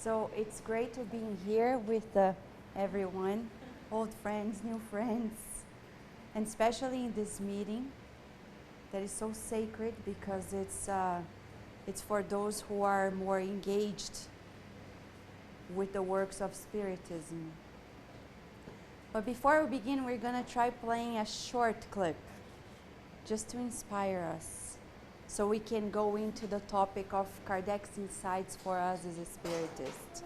So it's great to be here with everyone, old friends, new friends, and especially in this meeting that is so sacred because it's for those who are more engaged with the works of Spiritism. But before we begin, we're going to try playing a short clip just to inspire us so we can go into the topic of Kardec's insights for us as a Spiritist.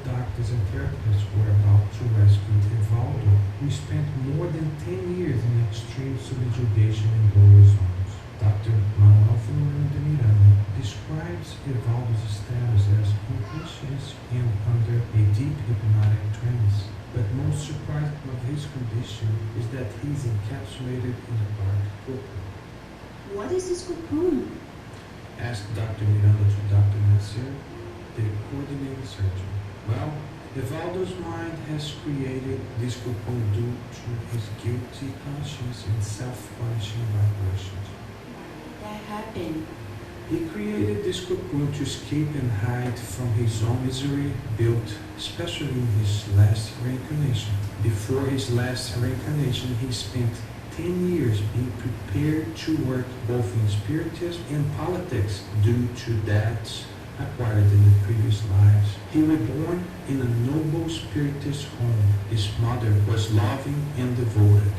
Doctors and therapists were about to rescue Evaldo, who spent more than 10 years in extreme subjugation in lower zones. Dr. Manuel Filomeno de Miranda describes Evaldo's status as unconscious and under a deep hypnotic trance. But most surprising of his condition is that he is encapsulated in a dark cocoon. What is this cocoon? Asked Dr. Miranda to Dr. Nasser, the coordinating surgeon. Well, Evaldo's mind has created this cocoon due to his guilty conscience and self-punishing vibrations. Why did that happen? He created this cocoon to escape and hide from his own misery, built especially in his last reincarnation. Before his last reincarnation, he spent 10 years being prepared to work both in Spiritism and politics due to debts acquired in the previous lives. He was born in a noble Spiritist home. His mother was loving and devoted.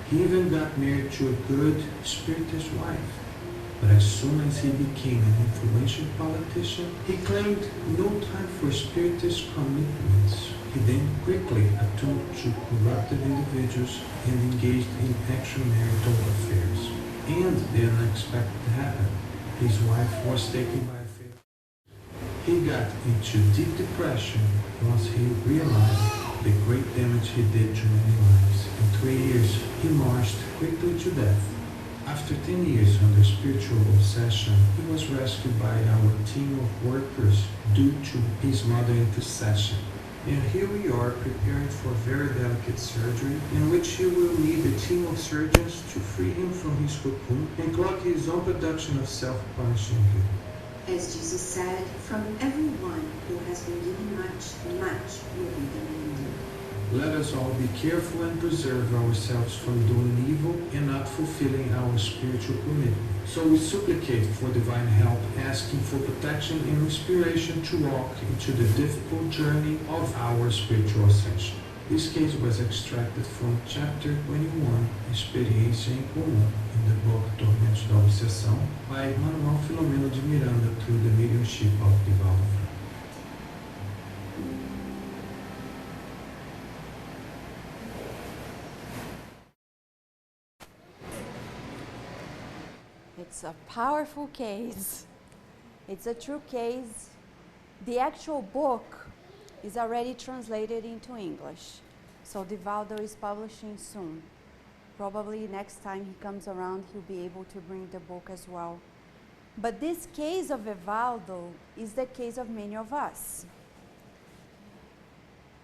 He even got married to a good Spiritist wife. But as soon as he became an influential politician, he claimed no time for Spiritist commitments. He then quickly attuned to corrupted individuals and engaged in extramarital affairs. And the unexpected happened. His wife was taken by He got into deep depression once he realized the great damage he did to many lives. In 3 years, he marched quickly to death. After 10 years under spiritual obsession, he was rescued by our team of workers due to his mother's intercession. And here we are preparing for a very delicate surgery in which he will need a team of surgeons to free him from his cocoon and clog his own production of self-punishing guilt. As Jesus said, from everyone who has been given much, much will be demanded. Let us all be careful and preserve ourselves from doing evil and not fulfilling our spiritual commitment. So we supplicate for divine help, asking for protection and inspiration to walk into the difficult journey of our spiritual ascension. This case was extracted from chapter 21, Experiência em Comum, in the book Tormentos da Obsessão, by Manuel Filomeno de Miranda through the mediumship of Evaldo. It's a powerful case. It's a true case. The actual book is already translated into English. So Divaldo is publishing soon. Probably next time he comes around, he'll be able to bring the book as well. But this case of Evaldo is the case of many of us.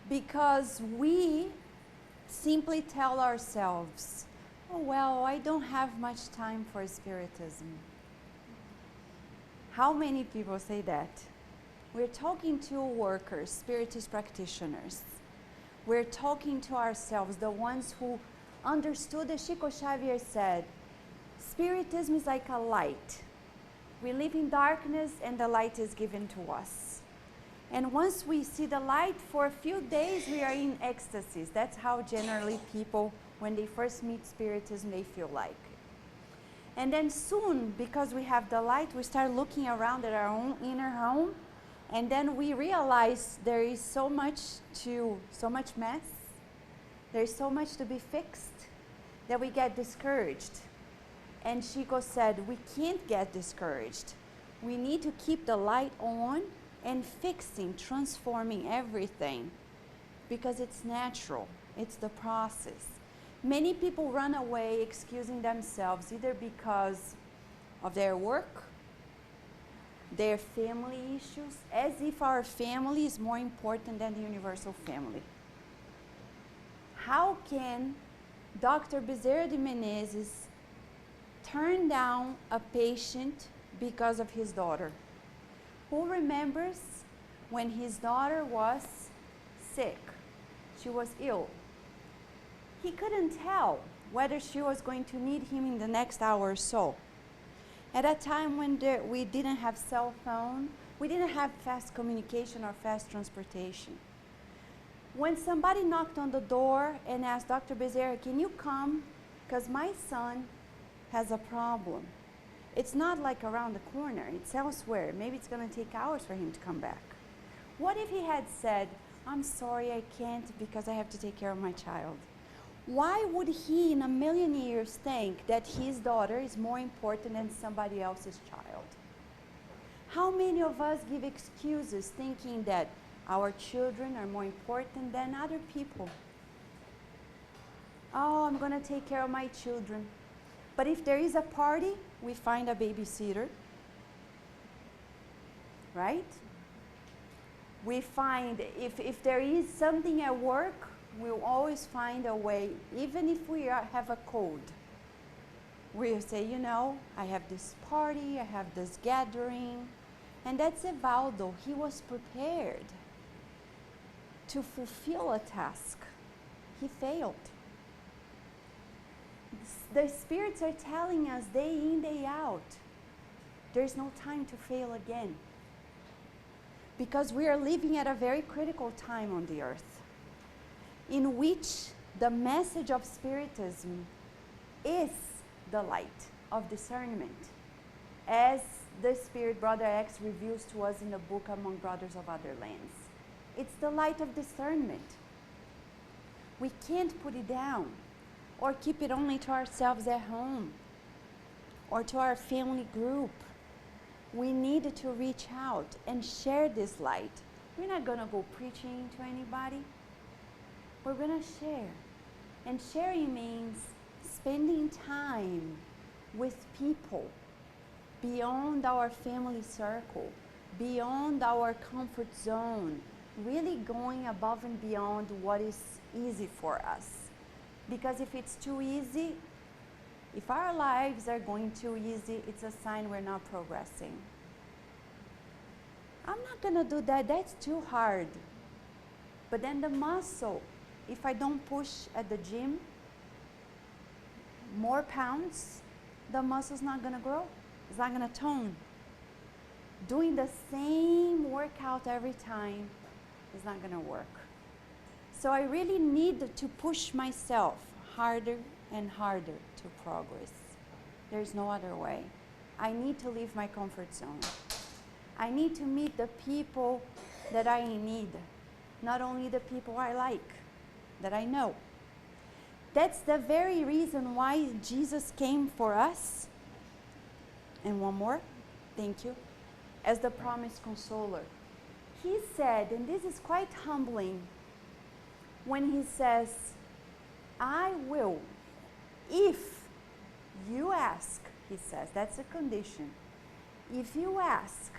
Because we simply tell ourselves, oh, well, I don't have much time for Spiritism. How many people say that? We're talking to workers, Spiritist practitioners. We're talking to ourselves, the ones who understood, as Chico Xavier said, Spiritism is like a light. We live in darkness and the light is given to us. And once we see the light for a few days, we are in ecstasies. That's how generally people, when they first meet Spiritism, they feel like. And then soon, because we have the light, we start looking around at our own inner home. And then we realize there is so much mess, there's so much to be fixed that we get discouraged. And Chico said, we can't get discouraged. We need to keep the light on and fixing, transforming everything because it's natural, it's the process. Many people run away excusing themselves either because of their work, their family issues, as if our family is more important than the universal family. How can Dr. Bezerra de Menezes turn down a patient because of his daughter? Who remembers when his daughter was sick? She was ill. He couldn't tell whether she was going to need him in the next hour or so. At a time when we didn't have cell phone, we didn't have fast communication or fast transportation. When somebody knocked on the door and asked, Dr. Bezerra, can you come? Because my son has a problem. It's not like around the corner, it's elsewhere. Maybe it's going to take hours for him to come back. What if he had said, I'm sorry, I can't because I have to take care of my child? Why would he in a million years think that his daughter is more important than somebody else's child? How many of us give excuses thinking that our children are more important than other people? Oh, I'm going to take care of my children. But if there is a party, we find a babysitter, right? We find, if there is something at work, we'll always find a way, even if we have a code. We'll say, you know, I have this party, I have this gathering. And that's Evaldo. He was prepared to fulfill a task. He failed. The spirits are telling us day in, day out, there's no time to fail again. Because we are living at a very critical time on the earth, in which the message of Spiritism is the light of discernment, as the Spirit Brother X reveals to us in the book Among Brothers of Other Lands. It's the light of discernment. We can't put it down or keep it only to ourselves at home or to our family group. We need to reach out and share this light. We're not going to go preaching to anybody. We're going to share. And sharing means spending time with people beyond our family circle, beyond our comfort zone, really going above and beyond what is easy for us. Because if it's too easy, if our lives are going too easy, it's a sign we're not progressing. I'm not going to do that. That's too hard. But then the muscle, if I don't push at the gym more pounds, the muscle's not going to grow. It's not going to tone. Doing the same workout every time is not going to work. So I really need to push myself harder and harder to progress. There's no other way. I need to leave my comfort zone. I need to meet the people that I need, not only the people I like, that I know. That's the very reason why Jesus came for us. And one more, thank you, as the promised consoler. He said, and this is quite humbling, when he says, I will, if you ask, he says, that's a condition. If you ask,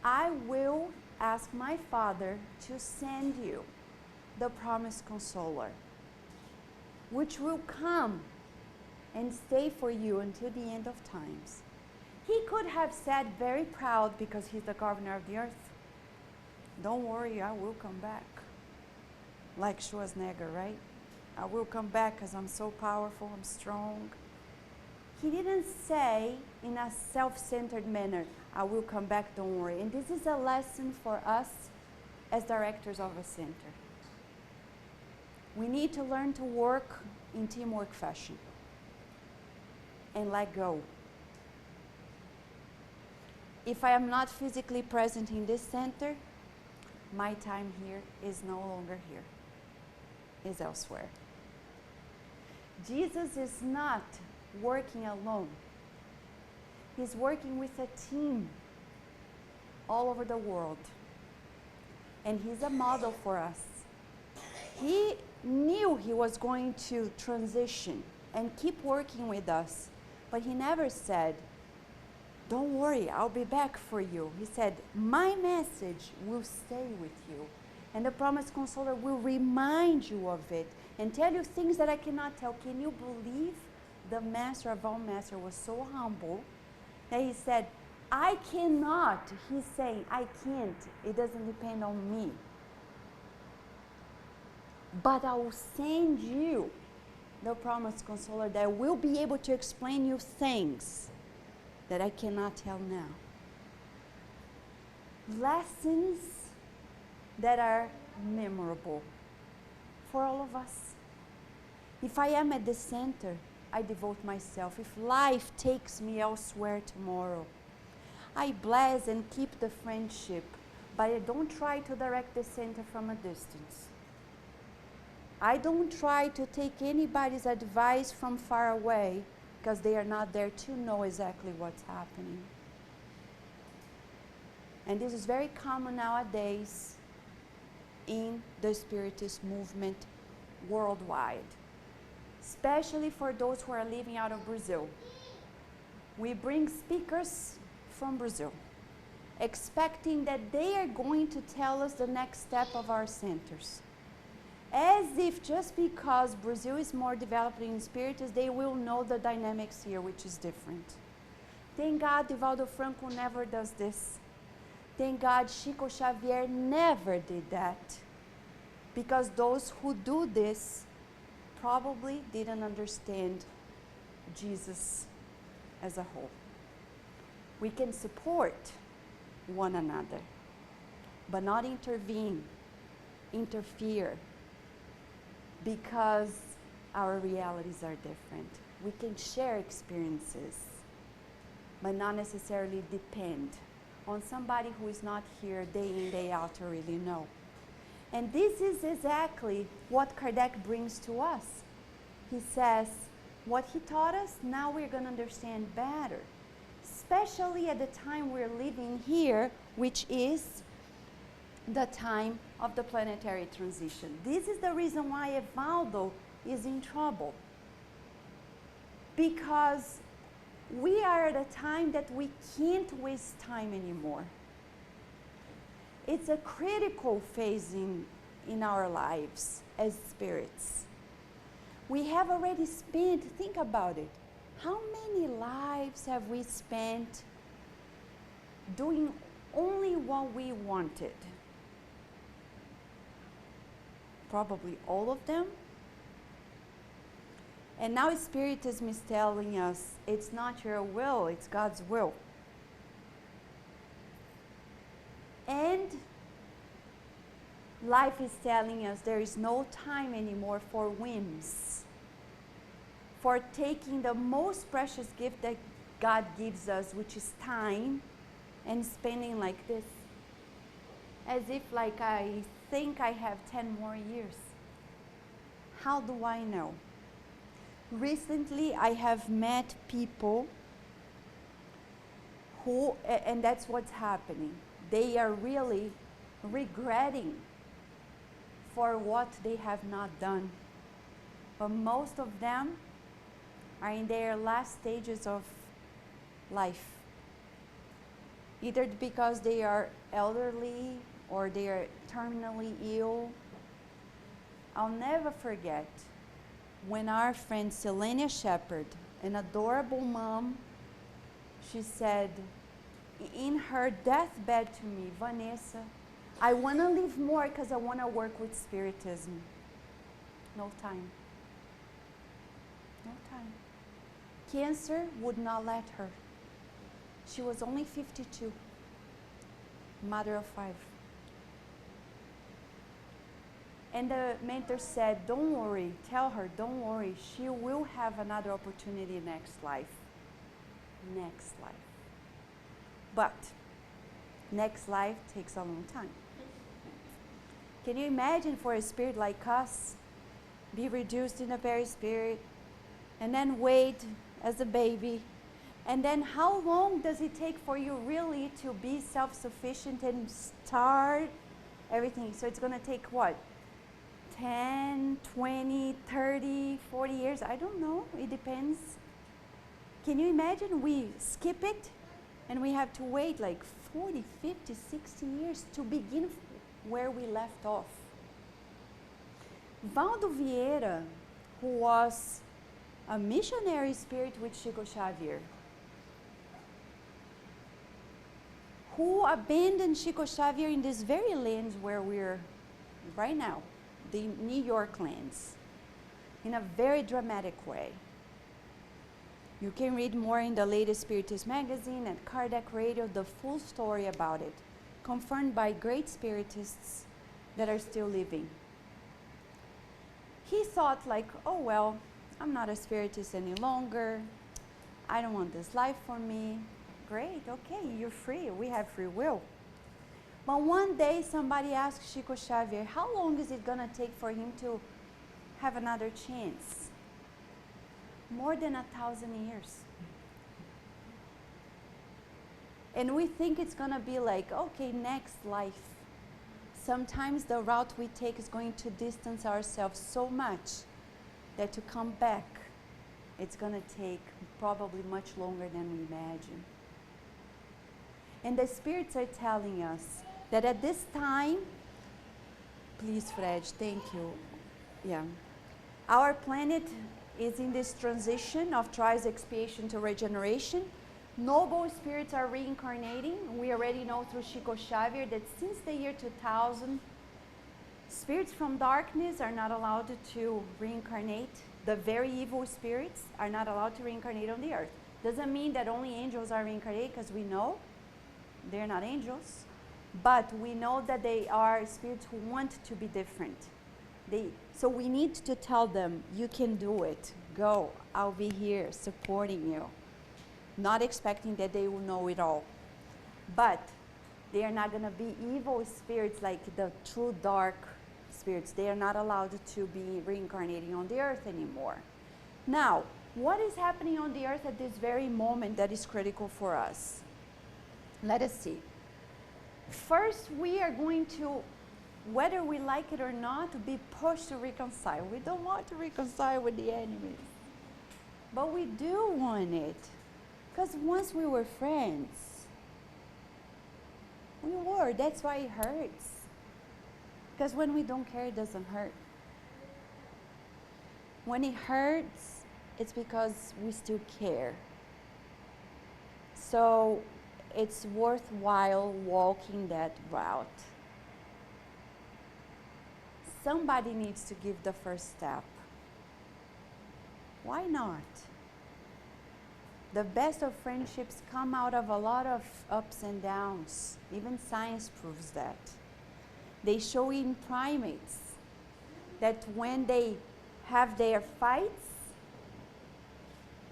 I will ask my Father to send you the promised consoler, which will come and stay for you until the end of times. He could have said very proud, because he's the governor of the earth, don't worry, I will come back. Like Schwarzenegger, right? I will come back because I'm so powerful, I'm strong. He didn't say in a self-centered manner, I will come back, don't worry. And this is a lesson for us as directors of a center. We need to learn to work in teamwork fashion and let go. If I am not physically present in this center, my time here is no longer here, is elsewhere. Jesus is not working alone. He's working with a team all over the world. And he's a model for us. He knew he was going to transition and keep working with us. But he never said, don't worry, I'll be back for you. He said, my message will stay with you. And the Promised Consoler will remind you of it and tell you things that I cannot tell. Can you believe the Master of all Masters was so humble that he said, I cannot. He's saying, I can't. It doesn't depend on me. But I will send you the Promised Consoler that will be able to explain you things that I cannot tell now. Lessons that are memorable for all of us. If I am at the center, I devote myself. If life takes me elsewhere tomorrow, I bless and keep the friendship, but I don't try to direct the center from a distance. I don't try to take anybody's advice from far away because they are not there to know exactly what's happening. And this is very common nowadays in the Spiritist movement worldwide, especially for those who are living out of Brazil. We bring speakers from Brazil, expecting that they are going to tell us the next step of our centers. As if just because Brazil is more developed in Spiritism, they will know the dynamics here, which is different. Thank God Divaldo Franco never does this. Thank God Chico Xavier never did that. Because those who do this probably didn't understand Jesus as a whole. We can support one another, but not intervene, interfere, because our realities are different. We can share experiences, but not necessarily depend on somebody who is not here day in, day out to really know. And this is exactly what Kardec brings to us. He says, what he taught us, now we're going to understand better. Especially at the time we're living here, which is the time of the planetary transition. This is the reason why Evaldo is in trouble. Because we are at a time that we can't waste time anymore. It's a critical phase in our lives as spirits. We have already spent, think about it, how many lives have we spent doing only what we wanted? Probably all of them. And now Spiritism is telling us it's not your will, it's God's will. And life is telling us there is no time anymore for whims, for taking the most precious gift that God gives us, which is time, and spending like this. As if like I think I have 10 more years. How do I know? Recently, I have met people who, and that's what's happening. They are really regretting for what they have not done. But most of them are in their last stages of life. Either because they are elderly or they are terminally ill. I'll never forget when our friend Selenia Shepherd, an adorable mom, she said in her deathbed to me, Vanessa, I want to live more because I want to work with Spiritism. No time. No time. Cancer would not let her. She was only 52, mother of 5. And the mentor said, don't worry, tell her, don't worry, she will have another opportunity next life. Next life. But next life takes a long time. Can you imagine for a spirit like us, be reduced in a perispirit, and then wait as a baby, and then how long does it take for you really to be self-sufficient and start everything? So it's going to take what? 10, 20, 30, 40 years. I don't know. It depends. Can you imagine we skip it and we have to wait like 40, 50, 60 years to begin where we left off? Valdo Vieira, who was a missionary spirit with Chico Xavier, who abandoned Chico Xavier in this very lands where we're right now, the New York lands, in a very dramatic way. You can read more in the latest Spiritist magazine at Kardec Radio, the full story about it, confirmed by great Spiritists that are still living. He thought like, oh well, I'm not a Spiritist any longer. I don't want this life for me. Great, okay, you're free. We have free will. But one day somebody asked Chico Xavier, how long is it gonna take for him to have another chance? More than 1,000 years. And we think it's gonna be like, okay, next life. Sometimes the route we take is going to distance ourselves so much that to come back, it's gonna take probably much longer than we imagine. And the spirits are telling us that at this time, please Fred, thank you. Yeah. Our planet is in this transition of trials, expiation to regeneration. Noble spirits are reincarnating. We already know through Chico Xavier that since the year 2000, spirits from darkness are not allowed to reincarnate. The very evil spirits are not allowed to reincarnate on the earth. Doesn't mean that only angels are reincarnated, because we know they're not angels, but we know that they are spirits who want to be different. So we need to tell them, you can do it, go, I'll be here supporting you. Not expecting that they will know it all. But they are not gonna be evil spirits like the true dark spirits. They are not allowed to be reincarnating on the earth anymore. Now, what is happening on the earth at this very moment that is critical for us? Let us see. First, we are going to, whether we like it or not, be pushed to reconcile. We don't want to reconcile with the enemies, but we do want it, because once we were friends, we were. That's why it hurts, because when we don't care, it doesn't hurt. When it hurts, it's because we still care. So it's worthwhile walking that route. Somebody needs to give the first step. Why not? The best of friendships come out of a lot of ups and downs. Even science proves that. They show in primates that when they have their fights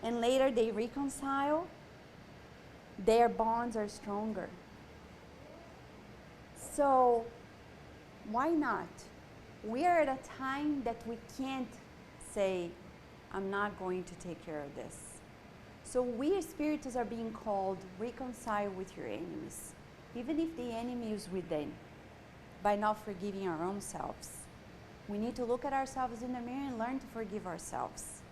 and later they reconcile, their bonds are stronger. So why not? We are at a time that we can't say, I'm not going to take care of this. So we as spiritists are being called, reconcile with your enemies, even if the enemy is within, by not forgiving our own selves. We need to look at ourselves in the mirror and learn to forgive ourselves,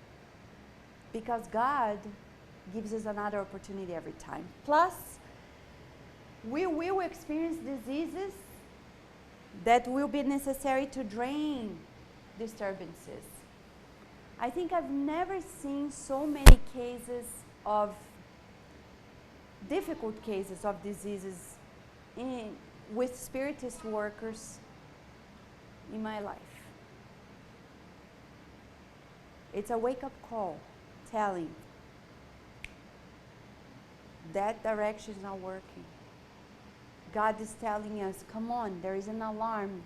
because God gives us another opportunity every time. Plus, we will experience diseases that will be necessary to drain disturbances. I think I've never seen so many cases of difficult cases of diseases with spiritist workers in my life. It's a wake-up call telling that direction is not working. God is telling us, come on, there is an alarm.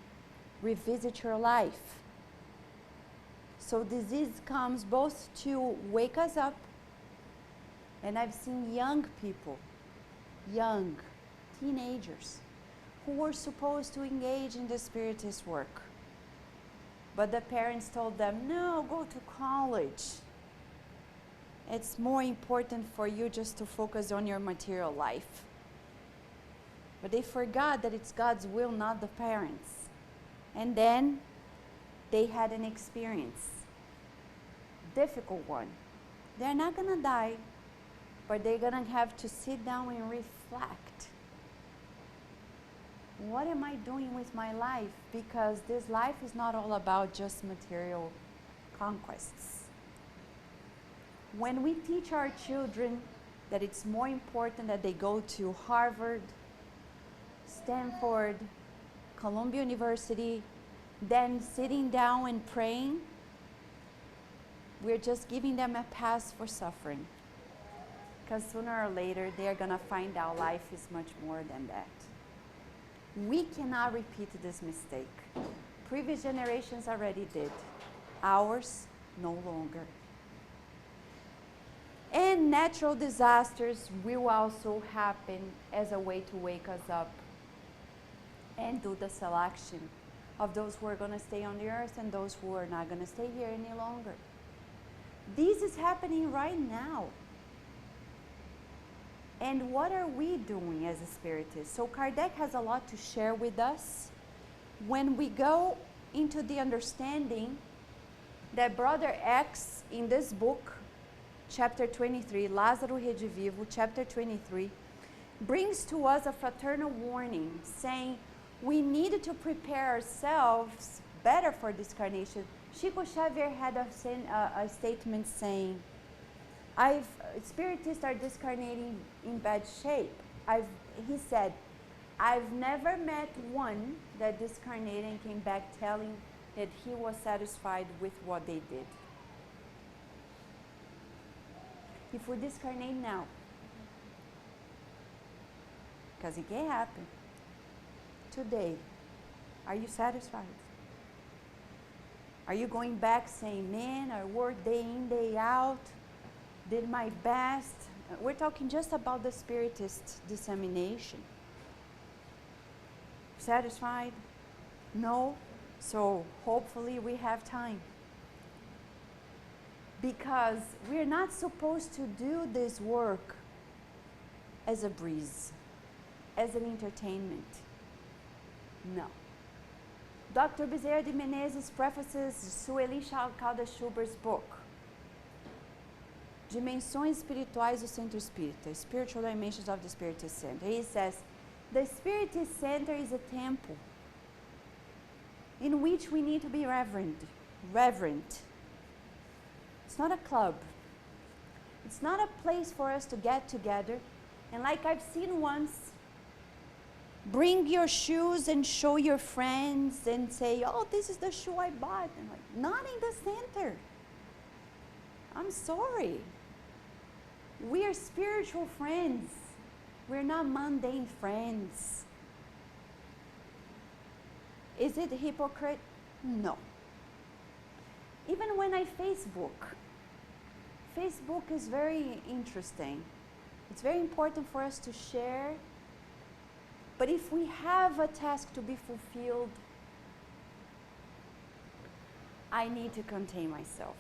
Revisit your life. So disease comes both to wake us up, and I've seen young people, young teenagers, who were supposed to engage in the spiritist work. But the parents told them, no, go to college. It's more important for you just to focus on your material life. But they forgot that it's God's will, not the parents. And then they had an experience, difficult one. They're not going to die, but they're going to have to sit down and reflect. What am I doing with my life? Because this life is not all about just material conquests. When we teach our children that it's more important that they go to Harvard, Stanford, Columbia University, than sitting down and praying, we're just giving them a pass for suffering. Because sooner or later, they're going to find out life is much more than that. We cannot repeat this mistake. Previous generations already did. Ours, no longer. And natural disasters will also happen as a way to wake us up and do the selection of those who are going to stay on the earth and those who are not going to stay here any longer. This is happening right now. And what are we doing as a Spiritist? So Kardec has a lot to share with us when we go into the understanding that Brother X in this book, chapter 23, Lázaro Redivivo, chapter 23, brings to us a fraternal warning saying we need to prepare ourselves better for discarnation. Chico Xavier had a statement saying, Spiritists are discarnating in bad shape. He said, I've never met one that discarnated and came back telling that he was satisfied with what they did. If we discarnate now, because it can happen, today, are you satisfied? Are you going back saying, man, I worked day in, day out, did my best? We're talking just about the Spiritist dissemination. Satisfied? No? So hopefully we have time. Because we're not supposed to do this work as a breeze, as an entertainment. No. Dr. Bezerra de Menezes prefaces Sueli Caldas Schubert's book, Dimensões Espirituais do Centro Espírita, Spiritual Dimensions of the Spiritist Center. He says, the Spiritist Center is a temple in which we need to be reverent. It's not a club. It's not a place for us to get together and, like I've seen once, bring your shoes and show your friends and say, oh, this is the shoe I bought. And like, not in the center. I'm sorry. We are spiritual friends. We're not mundane friends. Is it hypocrite? No. Even when I Facebook is very interesting. It's very important for us to share. But if we have a task to be fulfilled, I need to contain myself.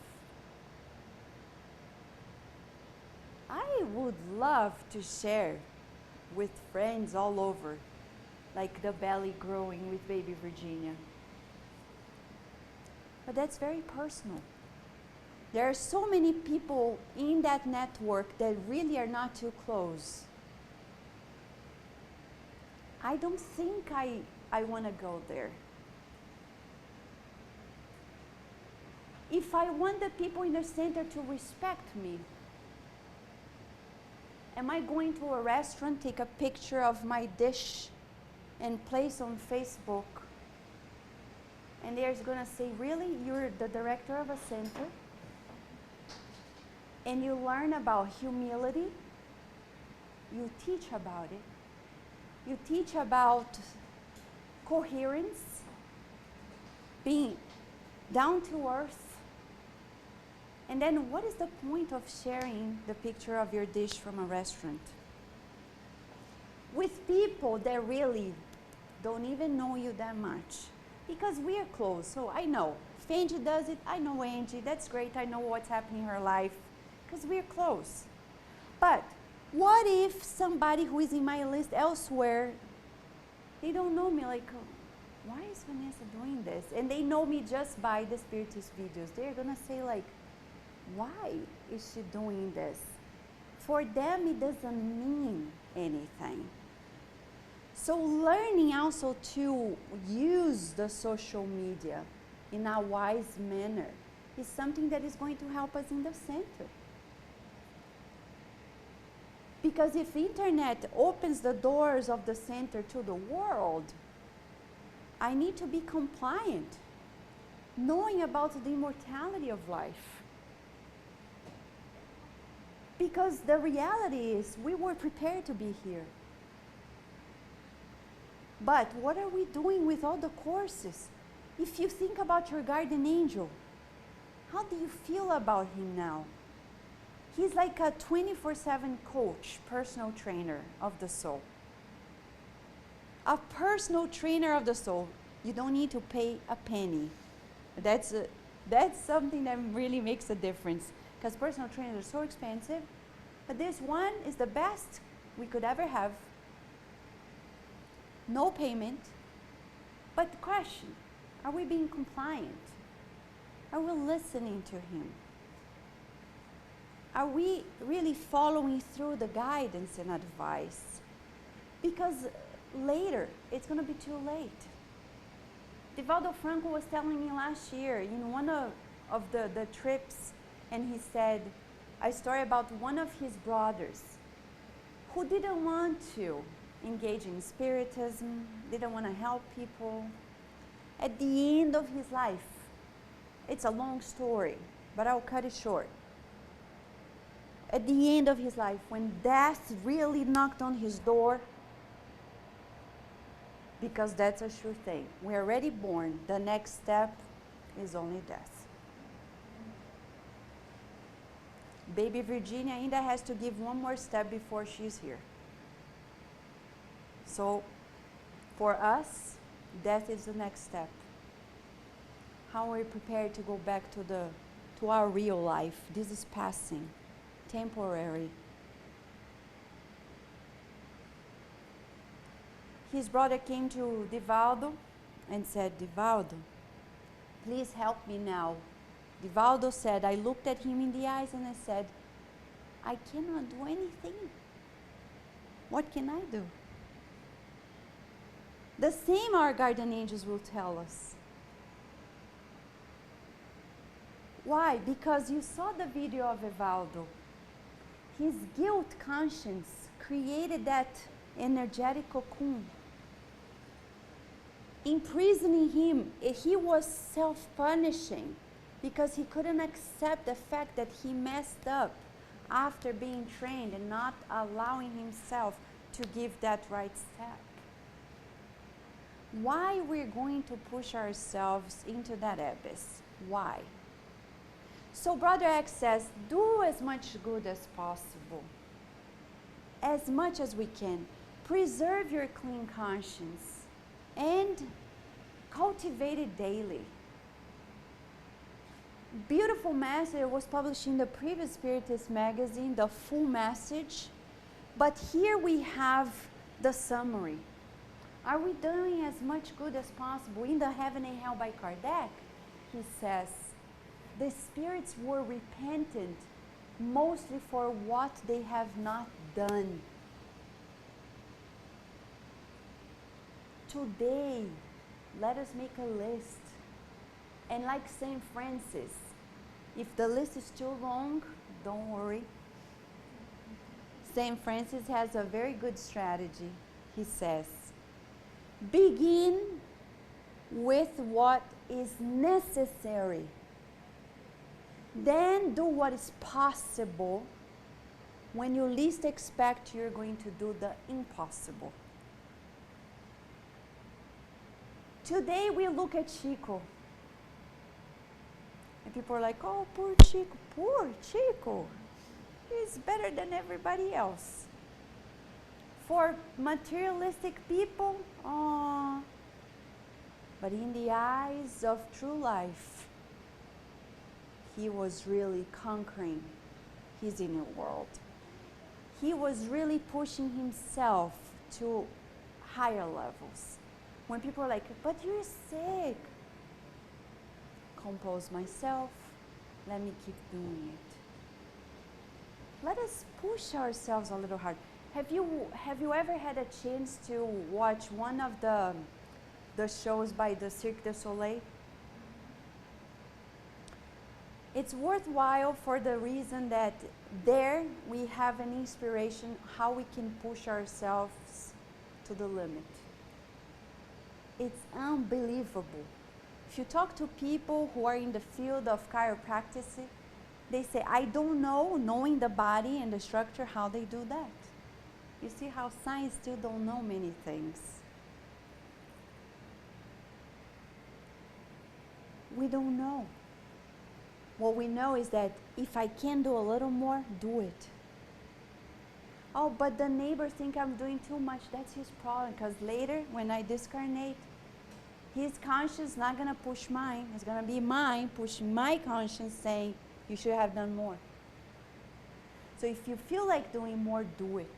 I would love to share with friends all over, like the belly growing with baby Virginia. But that's very personal. There are so many people in that network that really are not too close. I don't think I want to go there. If I want the people in the center to respect me, am I going to a restaurant, take a picture of my dish and place on Facebook? And they're going to say, really? You're the director of a center? And you learn about humility? You teach about it. You teach about coherence, being down to earth. And then what is the point of sharing the picture of your dish from a restaurant with people that really don't even know you that much? Because we are close, so I know. If Angie does it, I know Angie. That's great. I know what's happening in her life because we're close. But what if somebody who is in my list elsewhere, they don't know me, like, why is Vanessa doing this? And they know me just by the Spiritist videos. They're going to say like, why is she doing this? For them, it doesn't mean anything. So learning also to use the social media in a wise manner is something that is going to help us in the center. Because if internet opens the doors of the center to the world, I need to be compliant, knowing about the immortality of life. Because the reality is, we were prepared to be here. But what are we doing with all the courses? If you think about your guardian angel, how do you feel about him now? He's like a 24/7 coach, personal trainer of the soul. A personal trainer of the soul. You don't need to pay a penny. That's something that really makes a difference. Because personal trainers are so expensive. But this one is the best we could ever have. No payment. But the question, are we being compliant? Are we listening to him? Are we really following through the guidance and advice? Because later, it's going to be too late. Divaldo Franco was telling me last year in one of the trips, and he said a story about one of his brothers who didn't want to engage in Spiritism, didn't want to help people. At the end of his life, it's a long story, but I'll cut it short. At the end of his life, when death really knocked on his door, because that's a sure thing. We're already born. The next step is only death. Baby Virginia ainda has to give one more step before she's here. So, for us, death is the next step. How are we prepared to go back to our real life? This is passing, temporary. His brother came to Divaldo and said, Divaldo, please help me now. Divaldo said, I looked at him in the eyes and I said, I cannot do anything. What can I do? The same our guardian angels will tell us. Why? Because you saw the video of Evaldo. His guilt conscience created that energetic cocoon, imprisoning him. He was self-punishing because he couldn't accept the fact that he messed up after being trained and not allowing himself to give that right step. Why we're going to push ourselves into that abyss? Why? So Brother X says, do as much good as possible, as much as we can. Preserve your clean conscience and cultivate it daily. Beautiful message was published in the previous Spiritist magazine, the full message, but here we have the summary. Are we doing as much good as possible? In the Heaven and Hell by Kardec, he says, the spirits were repentant mostly for what they have not done. Today, let us make a list. And like St. Francis, if the list is too long, don't worry. St. Francis has a very good strategy. He says, begin with what is necessary. Then do what is possible. When you least expect, you're going to do the impossible. Today we look at Chico. And people are like, oh, poor Chico. Poor Chico. He's better than everybody else. For materialistic people, oh. But in the eyes of true life, he was really conquering his inner world. He was really pushing himself to higher levels. When people are like, but you're sick. Compose myself. Let me keep doing it. Let us push ourselves a little hard. Have you ever had a chance to watch one of the shows by the Cirque du Soleil? It's worthwhile for the reason that there we have an inspiration how we can push ourselves to the limit. It's unbelievable. If you talk to people who are in the field of chiropractic, they say, I don't know, knowing the body and the structure, how they do that. You see how science still don't know many things. We don't know. What we know is that if I can do a little more, do it. Oh, but the neighbor think I'm doing too much. That's his problem, because later, when I discarnate, his conscience is not going to push mine. It's going to be mine pushing my conscience, saying, you should have done more. So if you feel like doing more, do it.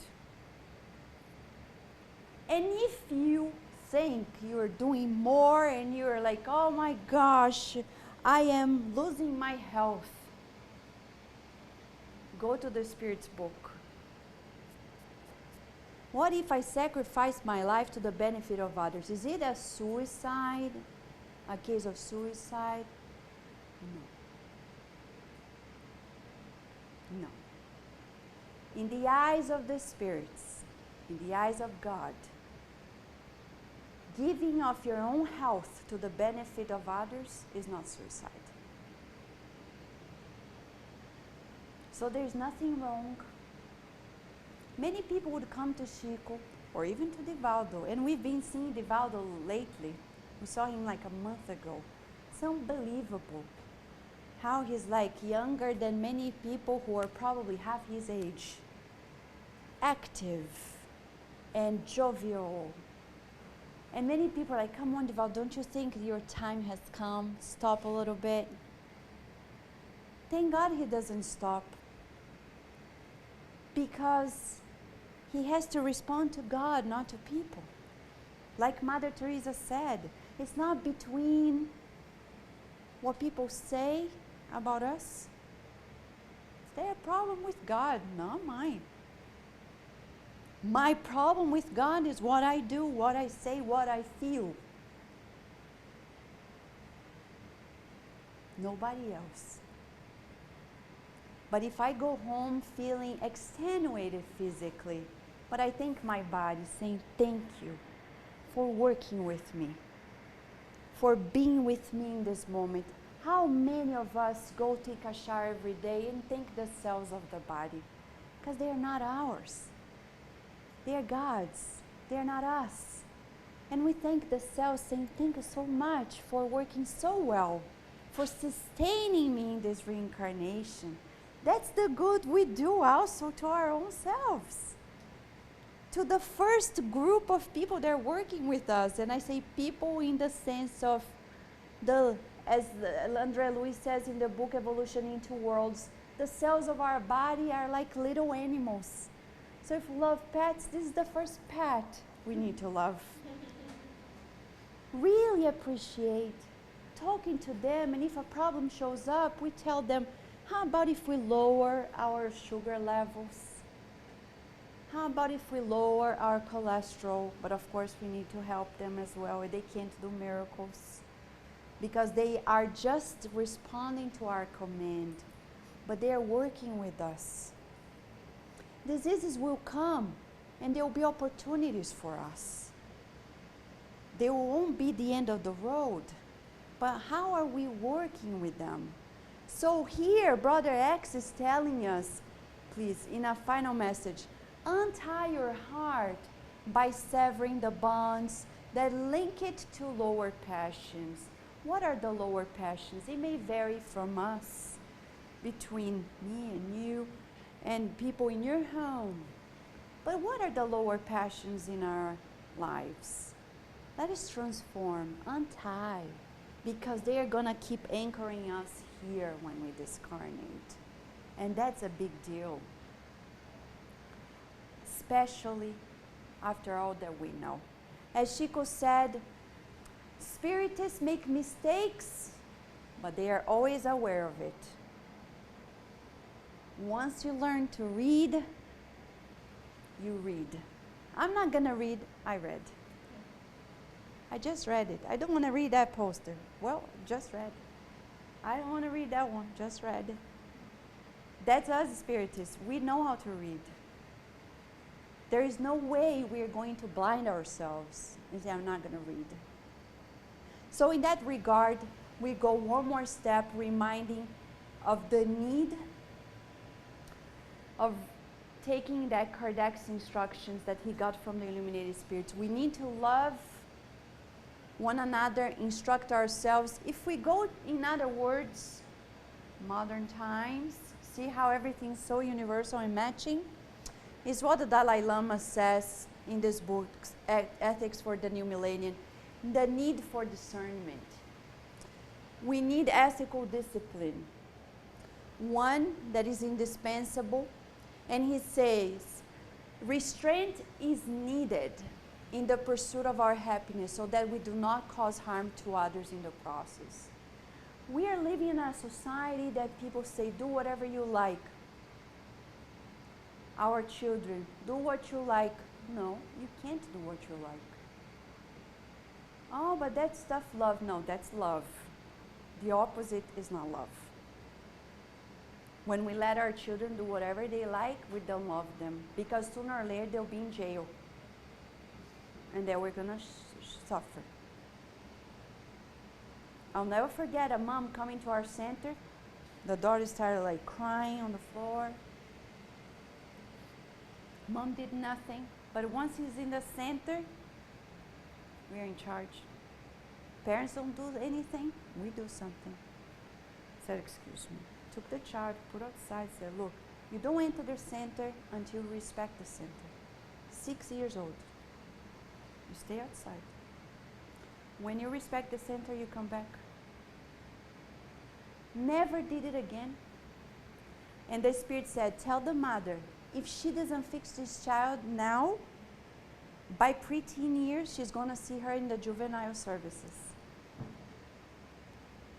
And if you think you're doing more and you're like, oh my gosh, I am losing my health, go to the Spirit's book. What if I sacrifice my life to the benefit of others? Is it a suicide? A case of suicide? No. No. In the eyes of the spirits, in the eyes of God, giving of your own health to the benefit of others is not suicide. So there's nothing wrong. Many people would come to Chico, or even to Divaldo, and we've been seeing Divaldo lately. We saw him like a month ago. It's unbelievable how he's like younger than many people who are probably half his age. Active and jovial. And many people are like, come on, Divaldo, don't you think your time has come? Stop a little bit. Thank God he doesn't stop. Because he has to respond to God, not to people. Like Mother Teresa said, it's not between what people say about us. It's their problem with God, not mine. My problem with God is what I do, what I say, what I feel. Nobody else. But if I go home feeling extenuated physically, but I thank my body, saying thank you for working with me, for being with me in this moment. How many of us go take a shower every day and thank the cells of the body? Because they are not ours. They are God's. They are not us. And we thank the cells, saying thank you so much for working so well, for sustaining me in this reincarnation. That's the good we do also to our own selves. To the first group of people that are working with us, and I say people in the sense of as André Luiz says in the book Evolution into Worlds, the cells of our body are like little animals. So if we love pets, this is the first pet we need to love. Really appreciate talking to them, and if a problem shows up, we tell them, how about if we lower our sugar levels? How about if we lower our cholesterol? But of course we need to help them as well. They can't do miracles because they are just responding to our command, but they are working with us. Diseases will come and there will be opportunities for us. They won't be the end of the road, but how are we working with them? So here, Brother X is telling us, please, in a final message, untie your heart by severing the bonds that link it to lower passions. What are the lower passions? It may vary from us, between me and you, and people in your home. But what are the lower passions in our lives? Let us transform, untie, because they are going to keep anchoring us here when we discarnate. And that's a big deal. Especially after all that we know. As Chico said, Spiritists make mistakes, but they are always aware of it. Once you learn to read, you read. I'm not going to read, I read. I just read it. I don't want to read that poster. Well, just read. I don't want to read that one, just read it. That's us Spiritists. We know how to read. There is no way we are going to blind ourselves and say, I'm not going to read. So in that regard, we go one more step, reminding of the need of taking that Kardec's instructions that he got from the illuminated spirits. We need to love one another, instruct ourselves. If we go, in other words, modern times, see how everything's so universal and matching, is what the Dalai Lama says in this book, Ethics for the New Millennium, the need for discernment. We need ethical discipline, one that is indispensable. And he says, restraint is needed in the pursuit of our happiness so that we do not cause harm to others in the process. We are living in a society that people say, do whatever you like. Our children, do what you like. No, you can't do what you like. Oh, but that's tough love. No, that's love. The opposite is not love. When we let our children do whatever they like, we don't love them. Because sooner or later, they'll be in jail. And then we're going to suffer. I'll never forget a mom coming to our center. The daughter started like crying on the floor. Mom did nothing. But once he's in the center, we're in charge. Parents don't do anything, we do something. I said, excuse me. Took the child, put outside, said, look, you don't enter the center until you respect the center. 6 years old. You stay outside. When you respect the center, you come back. Never did it again. And the Spirit said, tell the mother, if she doesn't fix this child now, by preteen years, she's going to see her in the juvenile services.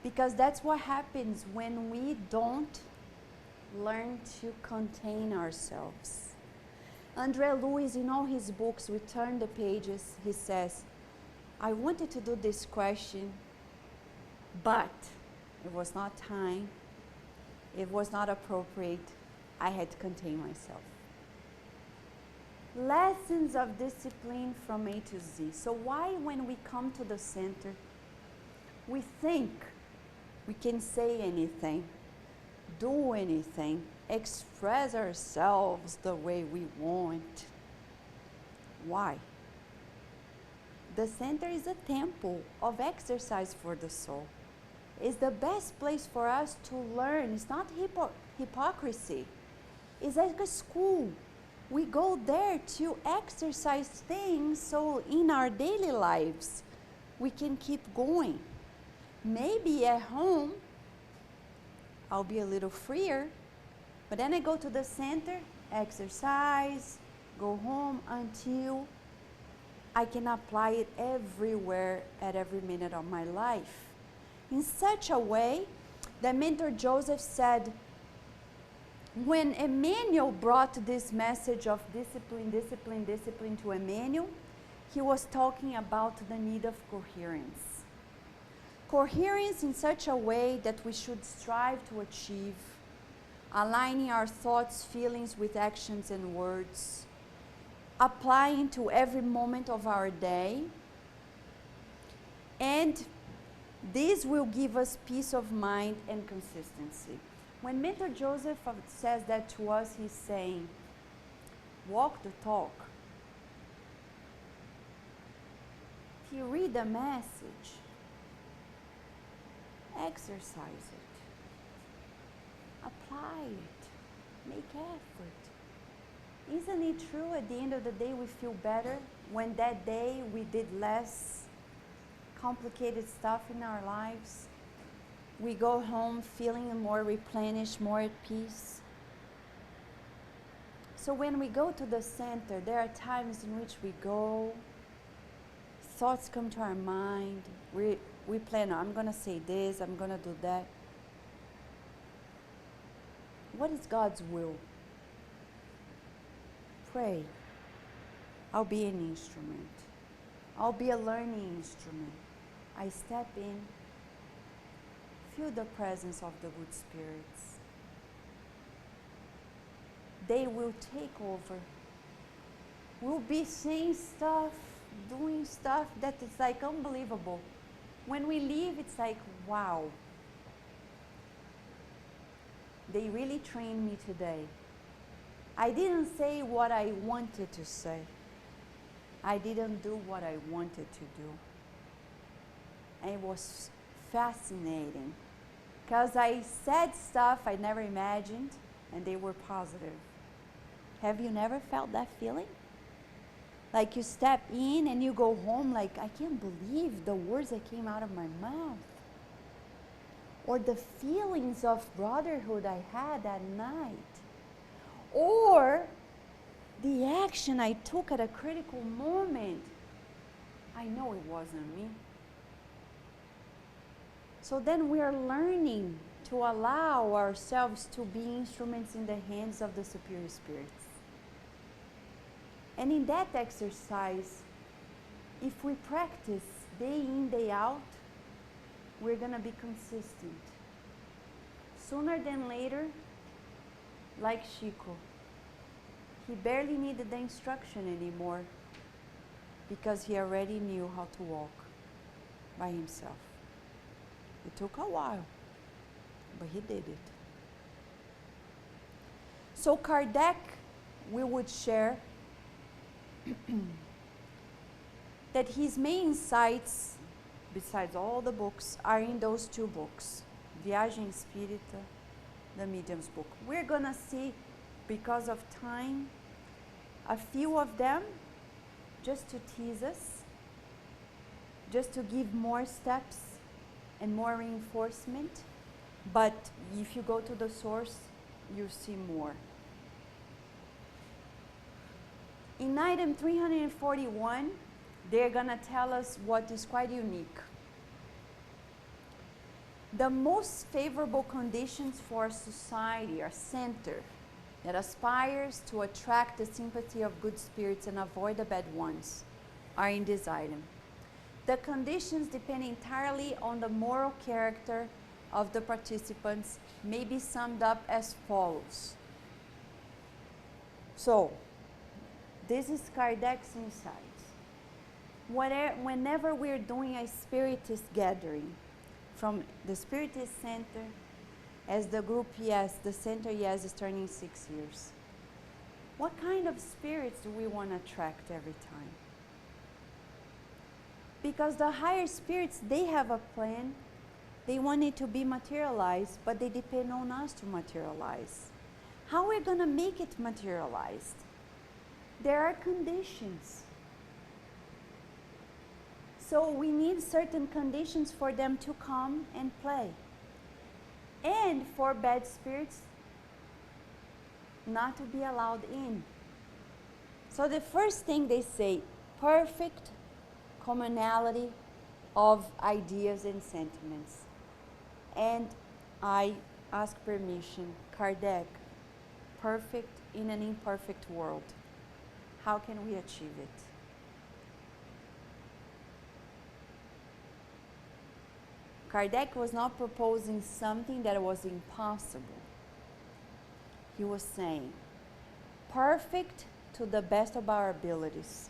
Because that's what happens when we don't learn to contain ourselves. Andre Lewis, in all his books, we turn the pages, he says, I wanted to do this question, but it was not time, it was not appropriate, I had to contain myself. Lessons of discipline from A to Z. So why when we come to the center, we think we can say anything, do anything, express ourselves the way we want? Why? The center is a temple of exercise for the soul. It's the best place for us to learn. It's not hypocrisy. It's like a school. We go there to exercise things so in our daily lives we can keep going. Maybe at home I'll be a little freer, but then I go to the center, exercise, go home until I can apply it everywhere at every minute of my life. In such a way that Mentor Joseph said, when Emmanuel brought this message of discipline, discipline, discipline to Emmanuel, he was talking about the need of coherence. Coherence in such a way that we should strive to achieve, aligning our thoughts, feelings with actions and words, applying to every moment of our day, and this will give us peace of mind and consistency. When Mentor Joseph says that to us, he's saying, walk the talk. If you read the message, exercise it, apply it, make effort. Isn't it true at the end of the day we feel better when that day we did less complicated stuff in our lives? We go home feeling more replenished, more at peace. So when we go to the center, there are times in which we go, thoughts come to our mind. We plan, I'm going to say this, I'm going to do that. What is God's will? Pray. I'll be an instrument. I'll be a learning instrument. I step in, feel the presence of the good spirits. They will take over. We'll be saying stuff, doing stuff that is like unbelievable. When we leave, it's like, wow. They really trained me today. I didn't say what I wanted to say. I didn't do what I wanted to do. And it was fascinating because I said stuff I never imagined and they were positive. Have you never felt that feeling? Like you step in and you go home like, I can't believe the words that came out of my mouth. Or the feelings of brotherhood I had that night. Or the action I took at a critical moment. I know it wasn't me. So then we are learning to allow ourselves to be instruments in the hands of the superior spirits. And in that exercise, if we practice day in, day out, we're going to be consistent. Sooner than later, like Chico, he barely needed the instruction anymore because he already knew how to walk by himself. It took a while, but he did it. So Kardec, we would share that his main insights, besides all the books, are in those two books, Viagem Espírita, the Medium's book. We're going to see, because of time, a few of them just to tease us, just to give more steps and more reinforcement. But if you go to the source, you see more. In item 341, they're going to tell us what is quite unique. The most favorable conditions for society or center that aspires to attract the sympathy of good spirits and avoid the bad ones are in this item. The conditions depend entirely on the moral character of the participants, may be summed up as follows. So, this is Kardec's insights. Whenever we're doing a Spiritist gathering from the Spiritist Center, as the group IESS, the Center IESS is turning 6 years, what kind of spirits do we want to attract every time? Because the higher spirits, they have a plan. They want it to be materialized, but they depend on us to materialize. How are we going to make it materialized? There are conditions. So we need certain conditions for them to come and play. And for bad spirits not to be allowed in. So the first thing they say, perfect commonality of ideas and sentiments. And I ask permission, Kardec, perfect in an imperfect world. How can we achieve it? Kardec was not proposing something that was impossible. He was saying, perfect to the best of our abilities.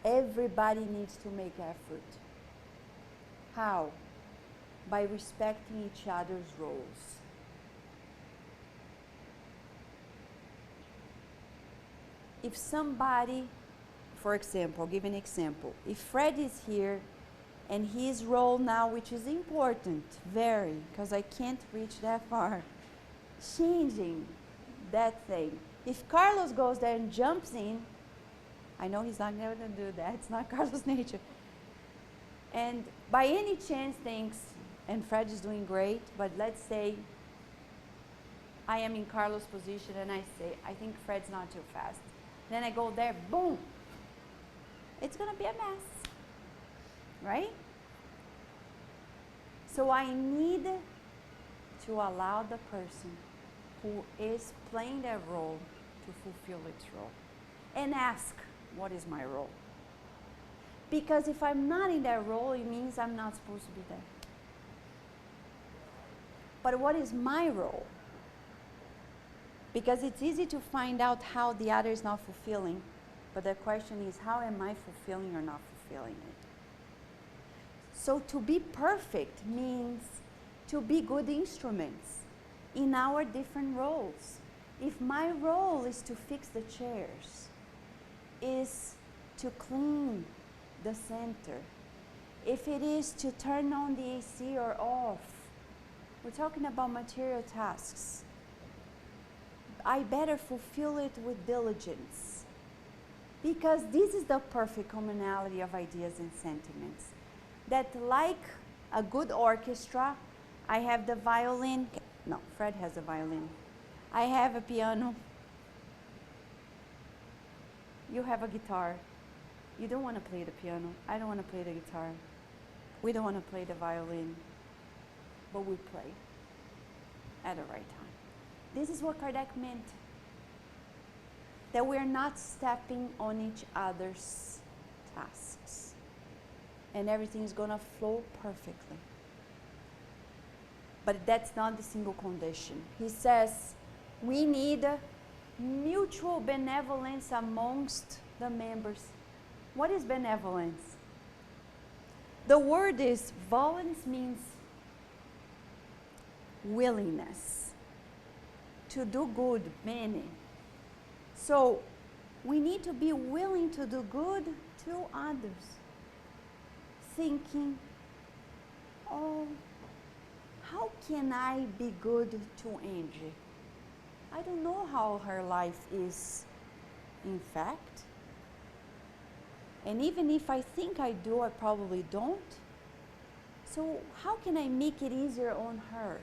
Everybody needs to make effort. How? By respecting each other's roles. If somebody, for example, I'll give an example. If Fred is here and his role now, which is important, very, because I can't reach that far, changing that thing. If Carlos goes there and jumps in, I know he's not going to do that, it's not Carlos' nature. And by any chance thinks, and Fred is doing great, but let's say I am in Carlos' position and I say, I think Fred's not too fast. Then I go there, boom. It's going to be a mess. right? So I need to allow the person who is playing that role to fulfill its role and ask, what is my role? Because if I'm not in that role, it means I'm not supposed to be there. But what is my role? Because it's easy to find out how the other is not fulfilling, but the question is, how am I fulfilling or not fulfilling it? So to be perfect means to be good instruments in our different roles. If my role is to fix the chairs, is to clean the center, if it is to turn on the AC or off, we're talking about material tasks, I better fulfill it with diligence. Because this is the perfect commonality of ideas and sentiments. That like a good orchestra, I have the violin. No, Fred has a violin. I have a piano. You have a guitar. You don't want to play the piano. I don't want to play the guitar. We don't want to play the violin. But we play at the right time. This is what Kardec meant. That we are not stepping on each other's tasks. And everything is going to flow perfectly. But that's not the single condition. He says we need mutual benevolence amongst the members. What is benevolence? The word is, volens means willingness to do good, bene. So we need to be willing to do good to others. Thinking, oh, how can I be good to Angie? I don't know how her life is, in fact. And even if I think I do, I probably don't. So how can I make it easier on her?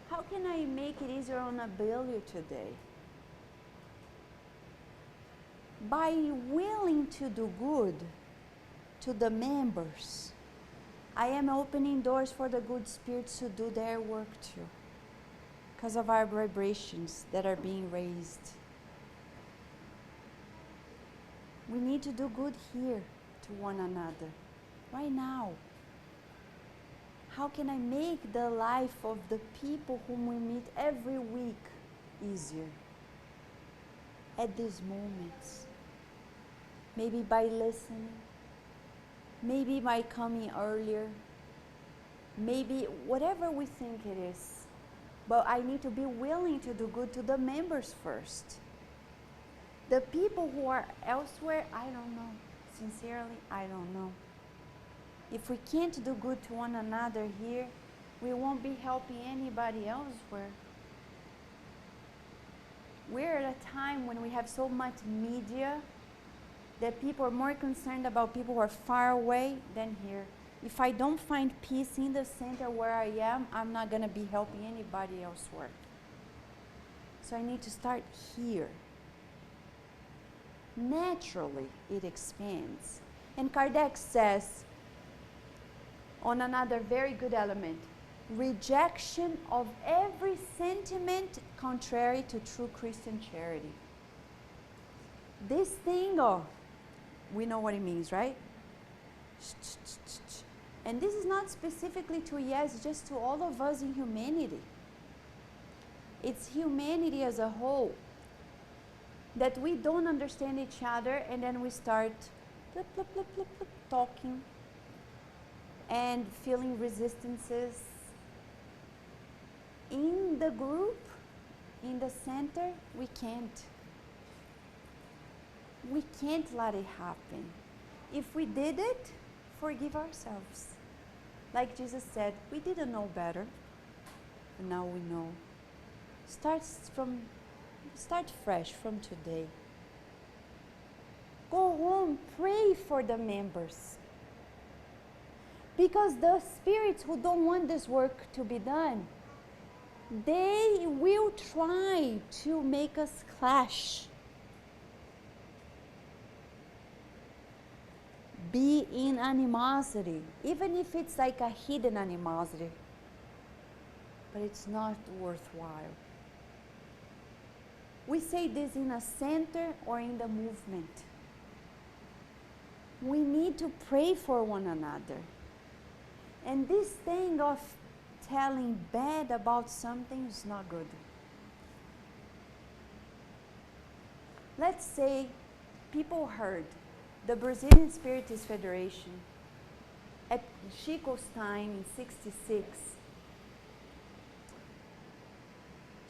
How can I make it easier on Abelia today? By willing to do good to the members, I am opening doors for the good spirits to do their work too, because of our vibrations that are being raised. We need to do good here to one another, right now. How can I make the life of the people whom we meet every week easier? At these moments. Maybe by listening. Maybe by coming earlier. Maybe whatever we think it is. But I need to be willing to do good to the members first. The people who are elsewhere, I don't know. Sincerely, I don't know. If we can't do good to one another here, we won't be helping anybody elsewhere. We're at a time when we have so much media that people are more concerned about people who are far away than here. If I don't find peace in the center where I am, I'm not going to be helping anybody elsewhere. So I need to start here. Naturally, it expands. And Kardec says, on another very good element, rejection of every sentiment contrary to true Christian charity. This thing, we know what it means, right? And this is not specifically to IESS, just to all of us in humanity. It's humanity as a whole. That we don't understand each other, and then we start talking and feeling resistances. In the group, in the center, we can't. We can't let it happen. If we did it, forgive ourselves. Like Jesus said, we didn't know better, but now we know. Start fresh from today. Go home, pray for the members. Because the spirits who don't want this work to be done, they will try to make us clash. be in animosity, even if it's like a hidden animosity. But it's not worthwhile. We say this in a center or in the movement. We need to pray for one another. And this thing of telling bad about something is not good. Let's say people heard the Brazilian Spiritist Federation at Chico's time in '66.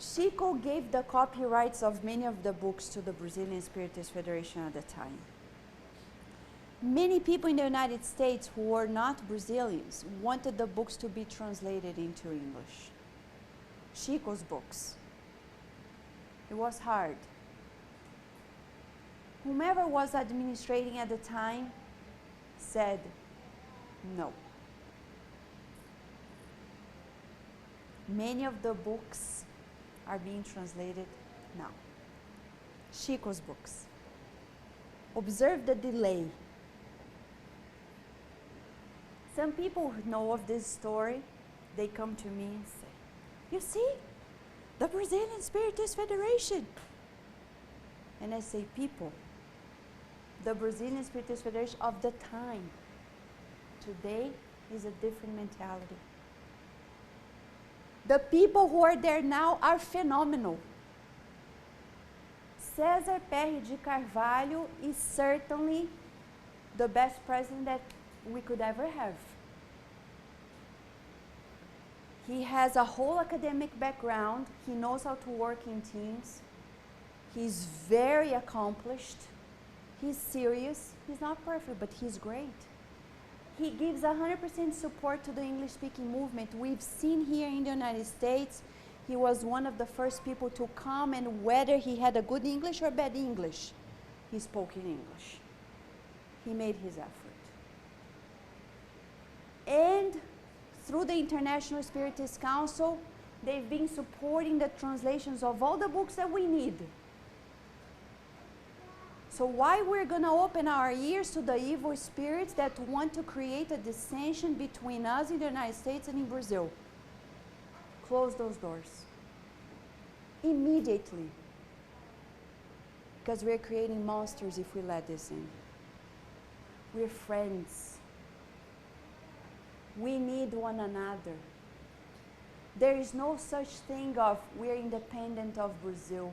Chico gave the copyrights of many of the books to the Brazilian Spiritist Federation at the time. Many people in the United States who were not Brazilians wanted the books to be translated into English. Chico's books. It was hard. Whomever was administrating at the time said no. Many of the books are being translated now. Chico's books. Observe the delay. Some people who know of this story, they come to me and say, you see, the Brazilian Spiritist Federation. And I say, people, the Brazilian Spiritist Federation of the time, today is a different mentality. The people who are there now are phenomenal. César Pérez de Carvalho is certainly the best president that we could ever have. He has a whole academic background. He knows how to work in teams. He's very accomplished. He's serious. He's not perfect, but he's great. He gives 100% support to the English-speaking movement. We've seen here in the United States, he was one of the first people to come, and whether he had a good English or bad English, he spoke in English. He made his effort. And through the International Spiritist Council, they've been supporting the translations of all the books that we need. So why we're going to open our ears to the evil spirits that want to create a dissension between us in the United States and in Brazil? Close those doors. Immediately. Because we're creating monsters if we let this in. We're friends. We need one another. There is no such thing of we're independent of Brazil.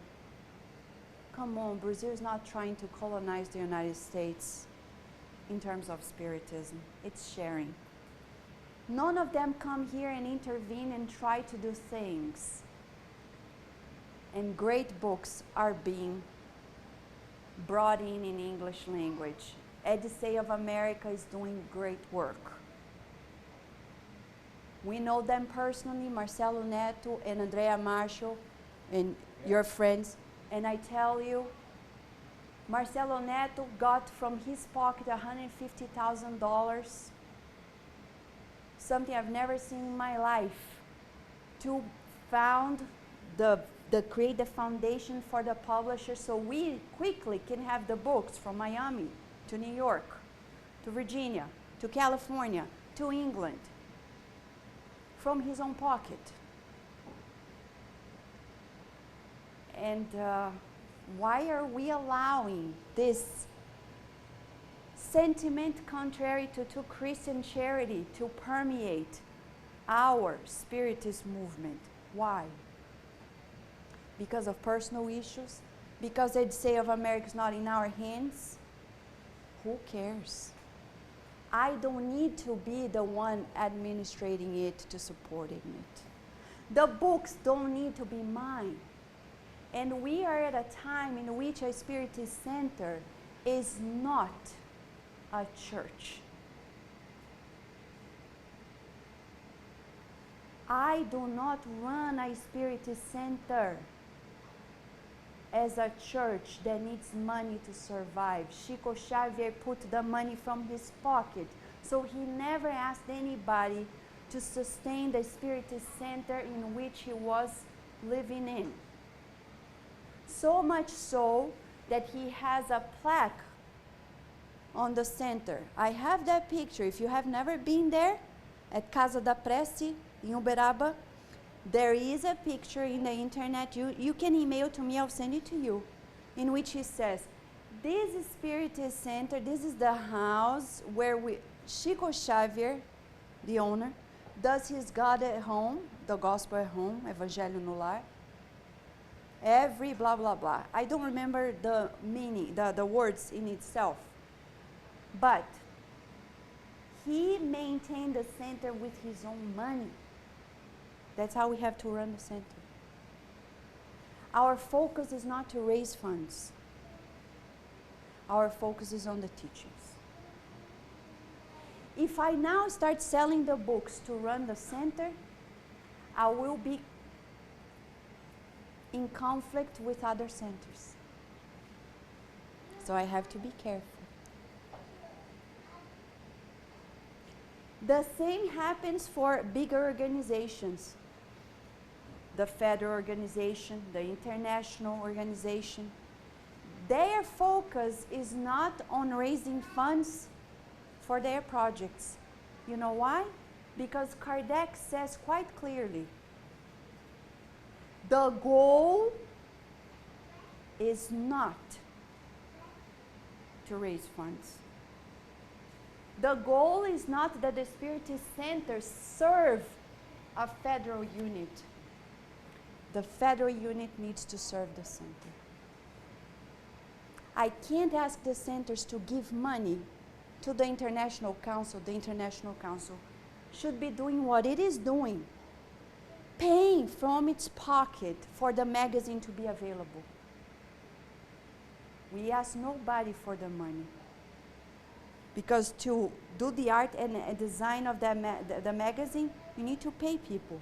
Come on, Brazil is not trying to colonize the United States in terms of Spiritism. It's sharing. None of them come here and intervene and try to do things. And great books are being brought in English language. Odyssey of America is doing great work. We know them personally, Marcelo Neto and Andrea Marshall and your friends. And I tell you, Marcelo Neto got from his pocket $150,000, something I've never seen in my life, to create the foundation for the publisher so we quickly can have the books from Miami to New York, to Virginia, to California, to England, from his own pocket. And why are we allowing this sentiment contrary to Christian charity to permeate our Spiritist movement? Why? Because of personal issues? Because they'd say of America is not in our hands? Who cares? I don't need to be the one administrating it to supporting it. The books don't need to be mine. And we are at a time in which a Spiritist center is not a church. I do not run a Spiritist center as a church that needs money to survive. Chico Xavier put the money from his pocket, so he never asked anybody to sustain the Spiritist center in which he was living in. So much so that he has a plaque on the center. I have that picture. If you have never been there, at Casa da Prece in Uberaba, there is a picture in the internet. You can email to me, I'll send it to you, in which it says, this is Spiritist Center, this is the house where Chico Xavier, the owner, does his God at home, the gospel at home, Evangelho no Lar, every blah, blah, blah. I don't remember the meaning, the words in itself, but he maintained the center with his own money. That's how we have to run the center. Our focus is not to raise funds. Our focus is on the teachings. If I now start selling the books to run the center, I will be in conflict with other centers. So I have to be careful. The same happens for bigger organizations. The federal organization, the international organization. Their focus is not on raising funds for their projects. You know why? Because Kardec says quite clearly, the goal is not to raise funds. The goal is not that the Spiritist centers serve a federal unit. The federal unit needs to serve the center. I can't ask the centers to give money to the International Council. The International Council should be doing what it is doing, paying from its pocket for the magazine to be available. We ask nobody for the money. Because to do the art and design of the magazine, you need to pay people.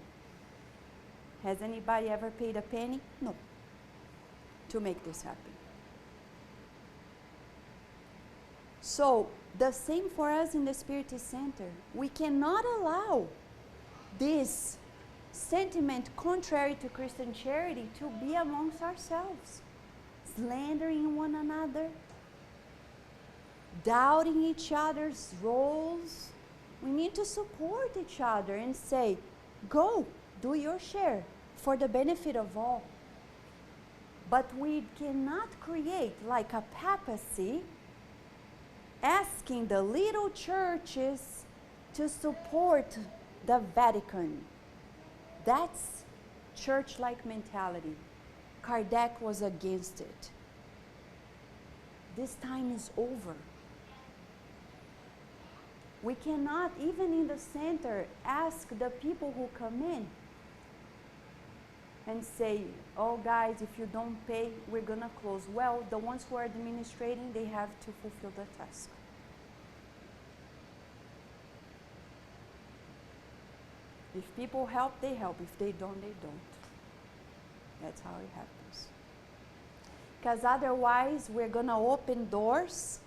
Has anybody ever paid a penny? No. To make this happen. So, the same for us in the Spiritist Center. We cannot allow this sentiment contrary to Christian charity to be amongst ourselves. Slandering one another, doubting each other's roles. We need to support each other and say, go, do your share for the benefit of all. But we cannot create like a papacy asking the little churches to support the Vatican. That's church-like mentality. Kardec was against it. This time is over. We cannot, even in the center, ask the people who come in and say, oh guys, if you don't pay, we're gonna close. Well, the ones who are administrating, they have to fulfill the task. If people help, they help. If they don't, they don't. That's how it happens. Because otherwise, we're gonna open doors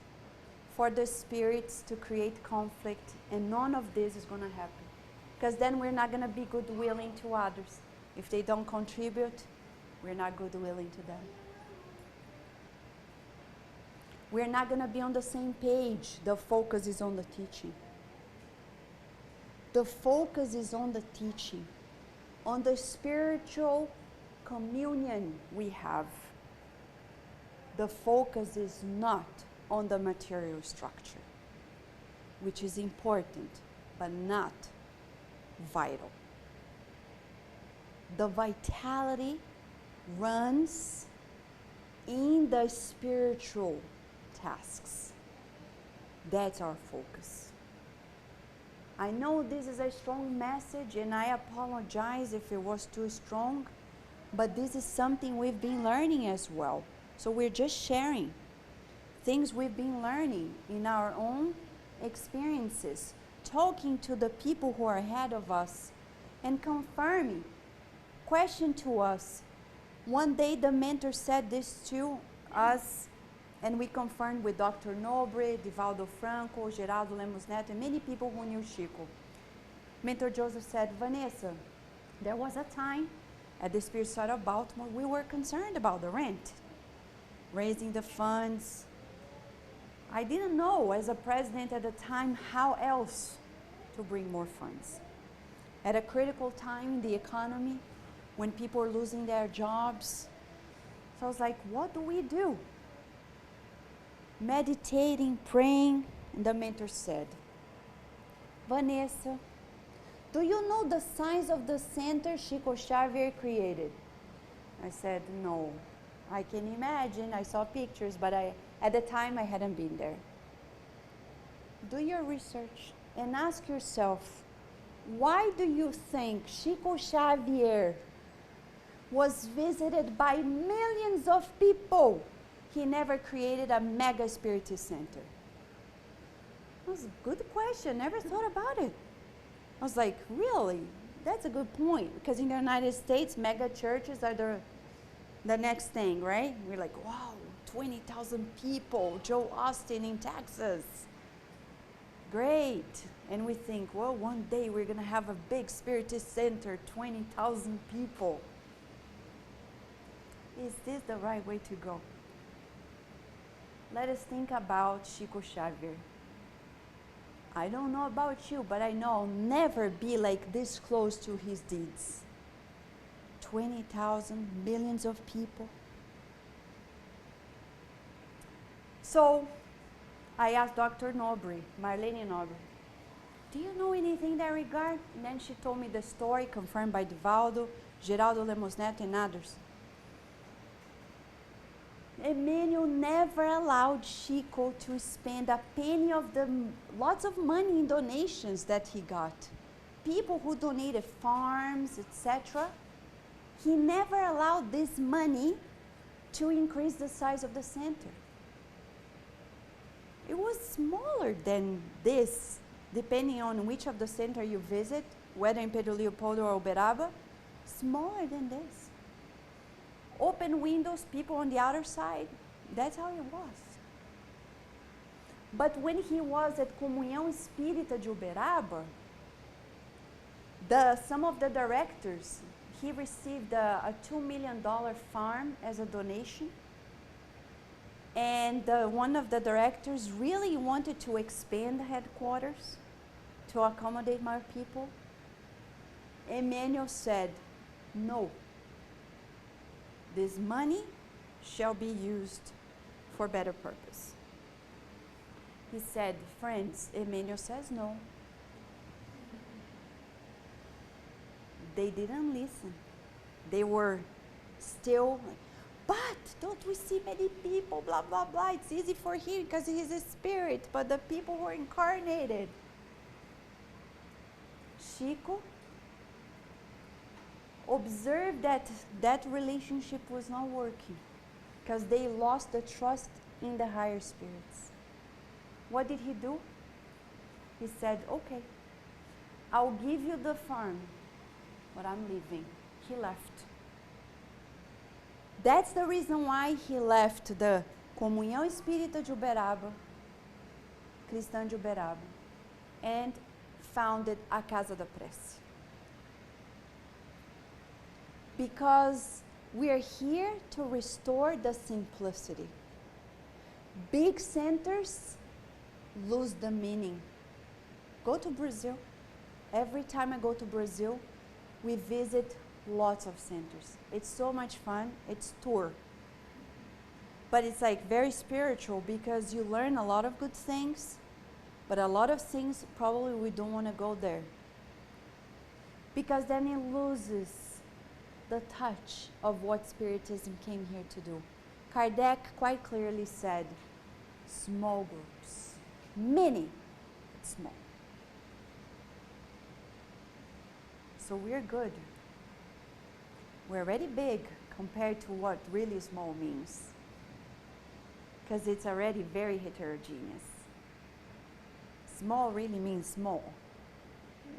for the spirits to create conflict, and none of this is gonna happen. Because then we're not gonna be good-willing to others. If they don't contribute, we're not good-willing to them. We're not gonna be on the same page. The focus is on the teaching. The focus is on the teaching, on the spiritual communion we have. The focus is not on the material structure, which is important, but not vital. The vitality runs in the spiritual tasks. That's our focus. I know this is a strong message, and I apologize if it was too strong, but this is something we've been learning as well. So we're just sharing things we've been learning in our own experiences, talking to the people who are ahead of us, and confirming. Question to us. One day the mentor said this to us, and we confirmed with Dr. Nobre, Divaldo Franco, Geraldo Lemos Neto, and many people who knew Chico. Mentor Joseph said, Vanessa, there was a time at the Spiritist Society of Baltimore we were concerned about the rent, raising the funds, I didn't know as a president at the time how else to bring more funds. At a critical time in the economy, when people are losing their jobs. So I was like, what do we do? Meditating, praying, and the mentor said, Vanessa, do you know the size of the center Chico Xavier created? I said, no. I can imagine, I saw pictures, but at the time I hadn't been there. Do your research and ask yourself, why do you think Chico Xavier was visited by millions of people? He never created a mega Spiritist center. That was a good question, never thought about it. I was like, really? That's a good point, because in the United States, mega churches are the next thing, right? We're like, wow, 20,000 people, Joe Austin in Texas. Great. And we think, well, one day we're going to have a big Spiritist center, 20,000 people. Is this the right way to go? Let us think about Chico Xavier. I don't know about you, but I know I'll never be like this close to his deeds. 20,000, millions of people. So I asked Dr. Nobre, Marlene Nobre, do you know anything in that regard? And then she told me the story confirmed by Divaldo, Geraldo Lemos Neto, and others. Emmanuel never allowed Chico to spend a penny of the lots of money in donations that he got. People who donated farms, etc. He never allowed this money to increase the size of the center. It was smaller than this, depending on which of the center you visit, whether in Pedro Leopoldo or Uberaba, smaller than this. Open windows, people on the outer side. That's how it was. But when he was at Comunhão Espírita de Uberaba, some of the directors, he received a $2 million farm as a donation. And one of the directors really wanted to expand the headquarters to accommodate more people. Emmanuel said, no. This money shall be used for better purpose. He said, friends, Emmanuel says no. They didn't listen. They were still like, but don't we see many people, blah, blah, blah. It's easy for him because he's a spirit, but the people were incarnated. Chico observed that that relationship was not working because they lost the trust in the higher spirits. What did he do? He said, okay, I'll give you the farm, but I'm leaving. He left. That's the reason why he left the Comunhão Espírita de Uberaba, Cristã de Uberaba, and founded a Casa da Prece. Because we are here to restore the simplicity. Big centers lose the meaning. Go to Brazil. Every time I go to Brazil, we visit lots of centers. It's so much fun. It's tour. But it's like very spiritual because you learn a lot of good things, but a lot of things probably we don't want to go there. Because then it loses the touch of what Spiritism came here to do. Kardec quite clearly said, small groups, many, but small. So we're good. We're already big compared to what really small means, because it's already very heterogeneous. Small really means small.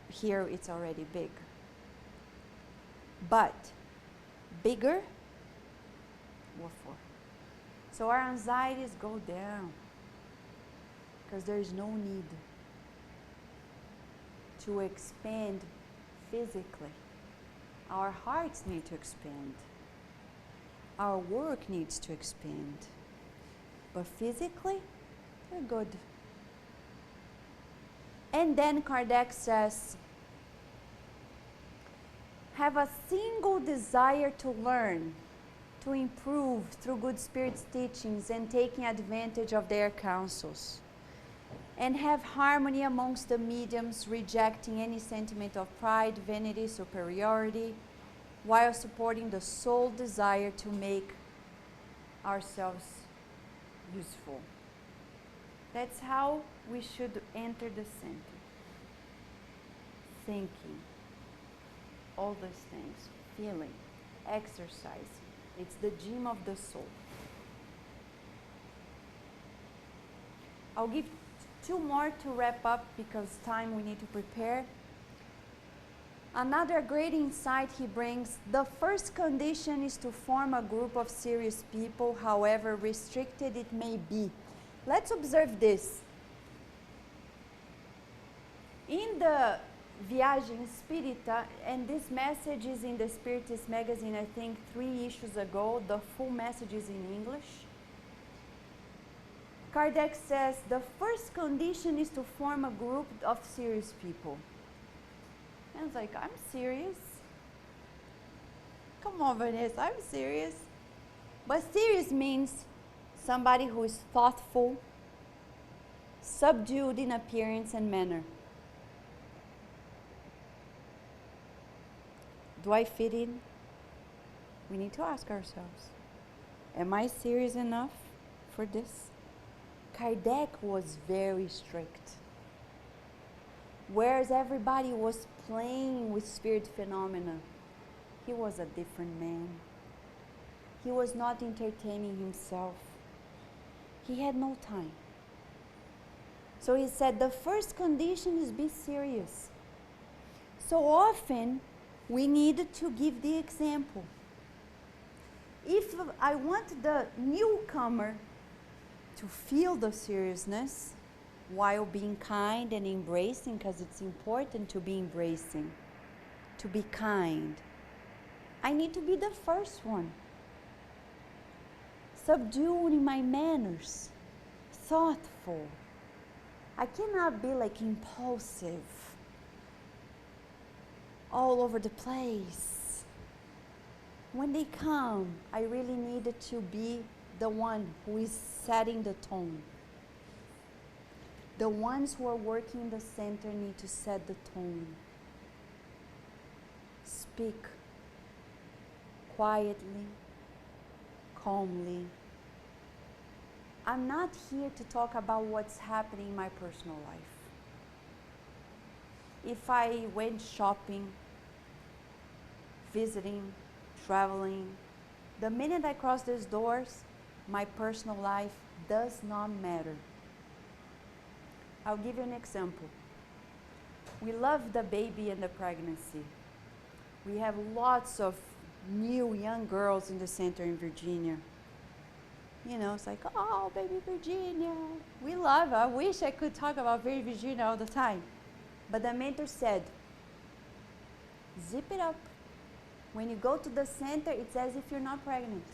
Here it's already big. But bigger, what for? So our anxieties go down because there is no need to expand physically. Our hearts need to expand. Our work needs to expand. But physically, We're good. And then Kardec says, have a single desire to learn, to improve through good spirits' teachings and taking advantage of their counsels, and have harmony amongst the mediums, rejecting any sentiment of pride, vanity, superiority, while supporting the sole desire to make ourselves useful. That's how we should enter the center. Thinking, all those things, feeling, exercising. It's the gym of the soul. I'll give two more to wrap up because time we need to prepare. Another great insight he brings, the first condition is to form a group of serious people, however restricted it may be. Let's observe this. In the Viagem Espírita, and this message is in the Spiritist magazine, I think 3 issues ago, the full message is in English. Kardec says the first condition is to form a group of serious people. And I was like, I'm serious. Come on, Vanessa, I'm serious. But serious means somebody who is thoughtful, subdued in appearance and manner. Do I fit in? We need to ask ourselves, am I serious enough for this? Kardec was very strict. Whereas everybody was playing with spirit phenomena, he was a different man. He was not entertaining himself. He had no time. So he said the first condition is be serious. So often we need to give the example. If I want the newcomer to feel the seriousness while being kind and embracing, because it's important to be embracing, to be kind, I need to be the first one. Subdued in my manners, thoughtful. I cannot be like impulsive, all over the place. When they come, I really needed to be the one who is setting the tone. The ones who are working in the center need to set the tone. Speak quietly, calmly. I'm not here to talk about what's happening in my personal life. If I went shopping, visiting, traveling, the minute I cross these doors, my personal life does not matter. I'll give you an example. We love the baby and the pregnancy. We have lots of new young girls in the center in Virginia. You know, it's like, oh, baby Virginia. We love her. I wish I could talk about baby Virginia all the time. But the mentor said, zip it up. When you go to the center, it's as if you're not pregnant.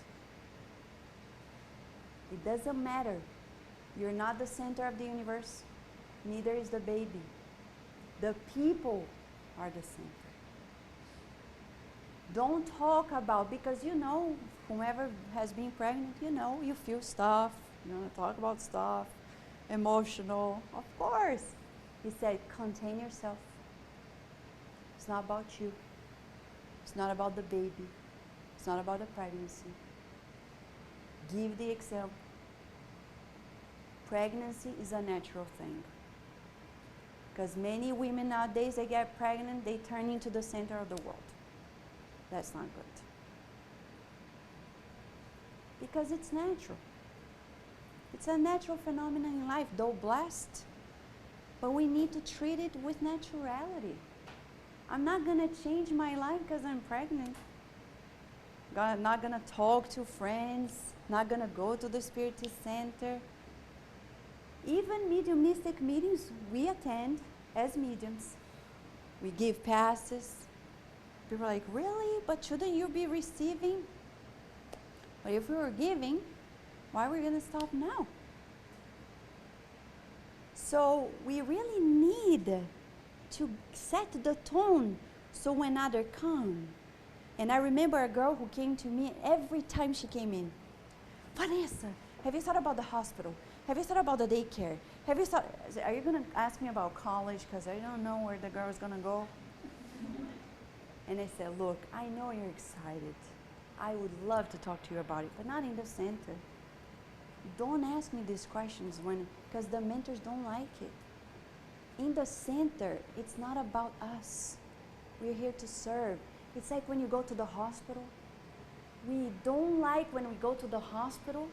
It doesn't matter. You're not the center of the universe. Neither is the baby. The people are the center. Don't talk about, because you know, whomever has been pregnant, you know, you feel stuff, you want to talk about stuff, emotional, of course. He said, contain yourself. It's not about you. It's not about the baby. It's not about the pregnancy. Give the example. Pregnancy is a natural thing. Because many women nowadays, they get pregnant, they turn into the center of the world. That's not good. Because it's natural. It's a natural phenomenon in life, though blessed. But we need to treat it with naturality. I'm not going to change my life because I'm pregnant. Not going to talk to friends, not going to go to the Spiritist Center. Even mediumistic meetings we attend as mediums. We give passes. People are like, really? But shouldn't you be receiving? But if we were giving, why are we going to stop now? So we really need to set the tone so when others come. And I remember a girl who came to me every time she came in. Vanessa, have you thought about the hospital? Have you thought about the daycare? Have you thought, are you going to ask me about college? Because I don't know where the girl's going to go. And I said, look, I know you're excited. I would love to talk to you about it, but not in the center. Don't ask me these questions because the mentors don't like it. In the center, it's not about us. We're here to serve. It's like when you go to the hospital. We don't like when we go to the hospital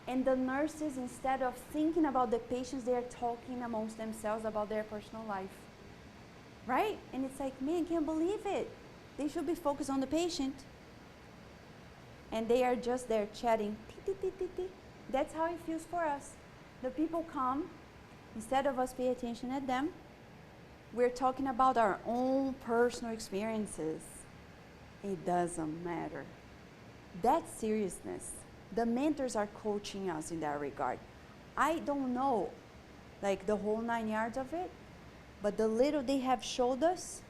and the nurses, instead of thinking about the patients, they are talking amongst themselves about their personal life. Right? And it's like, man, I can't believe it. They should be focused on the patient. And they are just there chatting. That's how it feels for us. The people come, instead of us pay attention at them, we're talking about our own personal experiences. It doesn't matter. That's seriousness. The mentors are coaching us in that regard. I don't know, like the whole 9 yards of it, but the little they have showed us,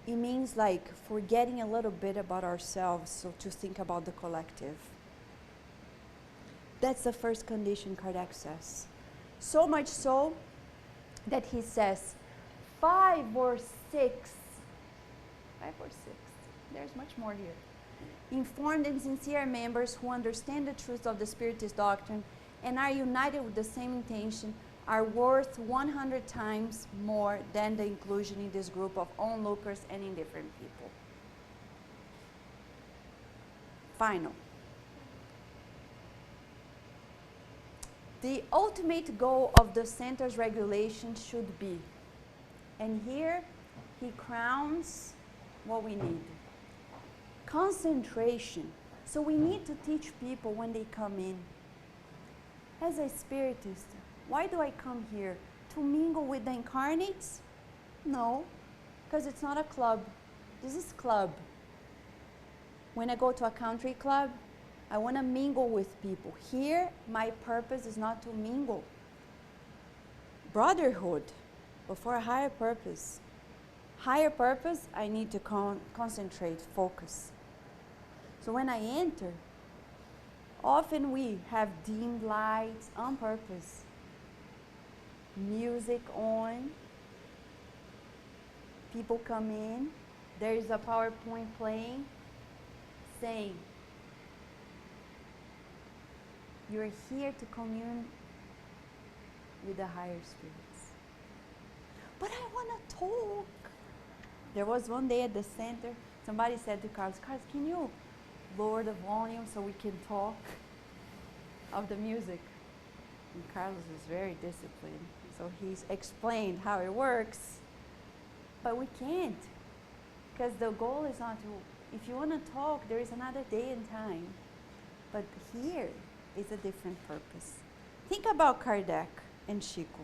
it means like forgetting a little bit about ourselves, so to think about the collective. That's the first condition Kardec says. So much so that he says 5 or 6, there's much more here. Informed and sincere members who understand the truth of the Spiritist doctrine and are united with the same intention are worth 100 times more than the inclusion in this group of onlookers and indifferent people. Final. The ultimate goal of the center's regulation should be, and here he crowns what we need. Concentration. So we need to teach people when they come in. As a spiritist, why do I come here? To mingle with the incarnates? No, because it's not a club. This is club. When I go to a country club, I want to mingle with people. Here, my purpose is not to mingle. Brotherhood, but for a higher purpose. Higher purpose, I need to concentrate, focus. So when I enter, often we have dimmed lights on purpose. Music on. People come in. There is a PowerPoint playing, saying, you're here to commune with the higher spirits. But I want to talk. There was one day at the center, somebody said to Carlos, can you lower the volume so we can talk of the music? And Carlos is very disciplined, so he's explained how it works. But we can't, because the goal is not to, if you want to talk, there is another day and time. But here is a different purpose. Think about Kardec and Chico.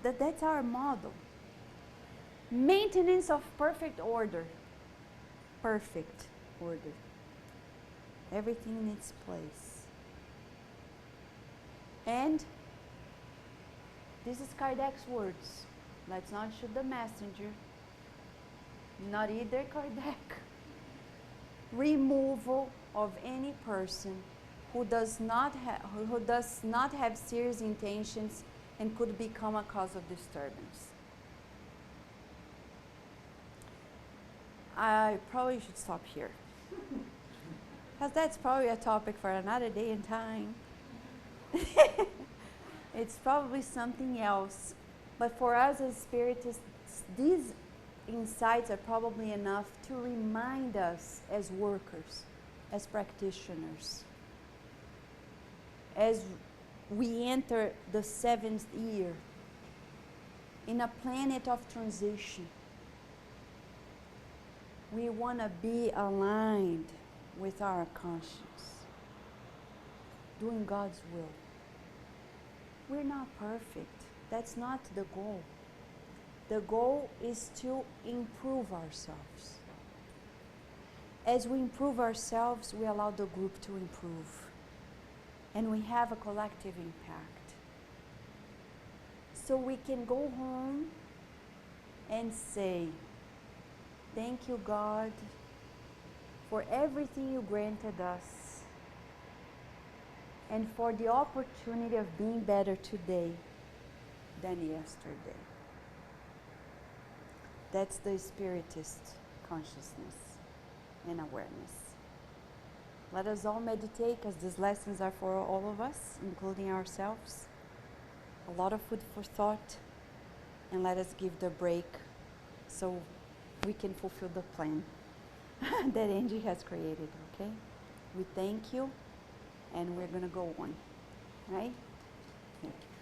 That's our model. Maintenance of perfect order. Perfect order. Everything in its place. And this is Kardec's words. Let's not shoot the messenger. Not either Kardec. Removal of any person who does not have serious intentions and could become a cause of disturbance. I probably should stop here, because that's probably a topic for another day and time. It's probably something else, but for us as Spiritists, these insights are probably enough to remind us as workers, as practitioners, as we enter the 7th year in a planet of transition. We want to be aligned with our conscience, doing God's will. We're not perfect. That's not the goal. The goal is to improve ourselves. As we improve ourselves, we allow the group to improve. and we have a collective impact. So we can go home and say, thank you, God, for everything you granted us and for the opportunity of being better today than yesterday. That's the Spiritist consciousness and awareness. Let us all meditate, because these lessons are for all of us, including ourselves. A lot of food for thought, and let us give the break so we can fulfill the plan that Angie has created, okay? We thank you, and we're going to go on, right? Thank you.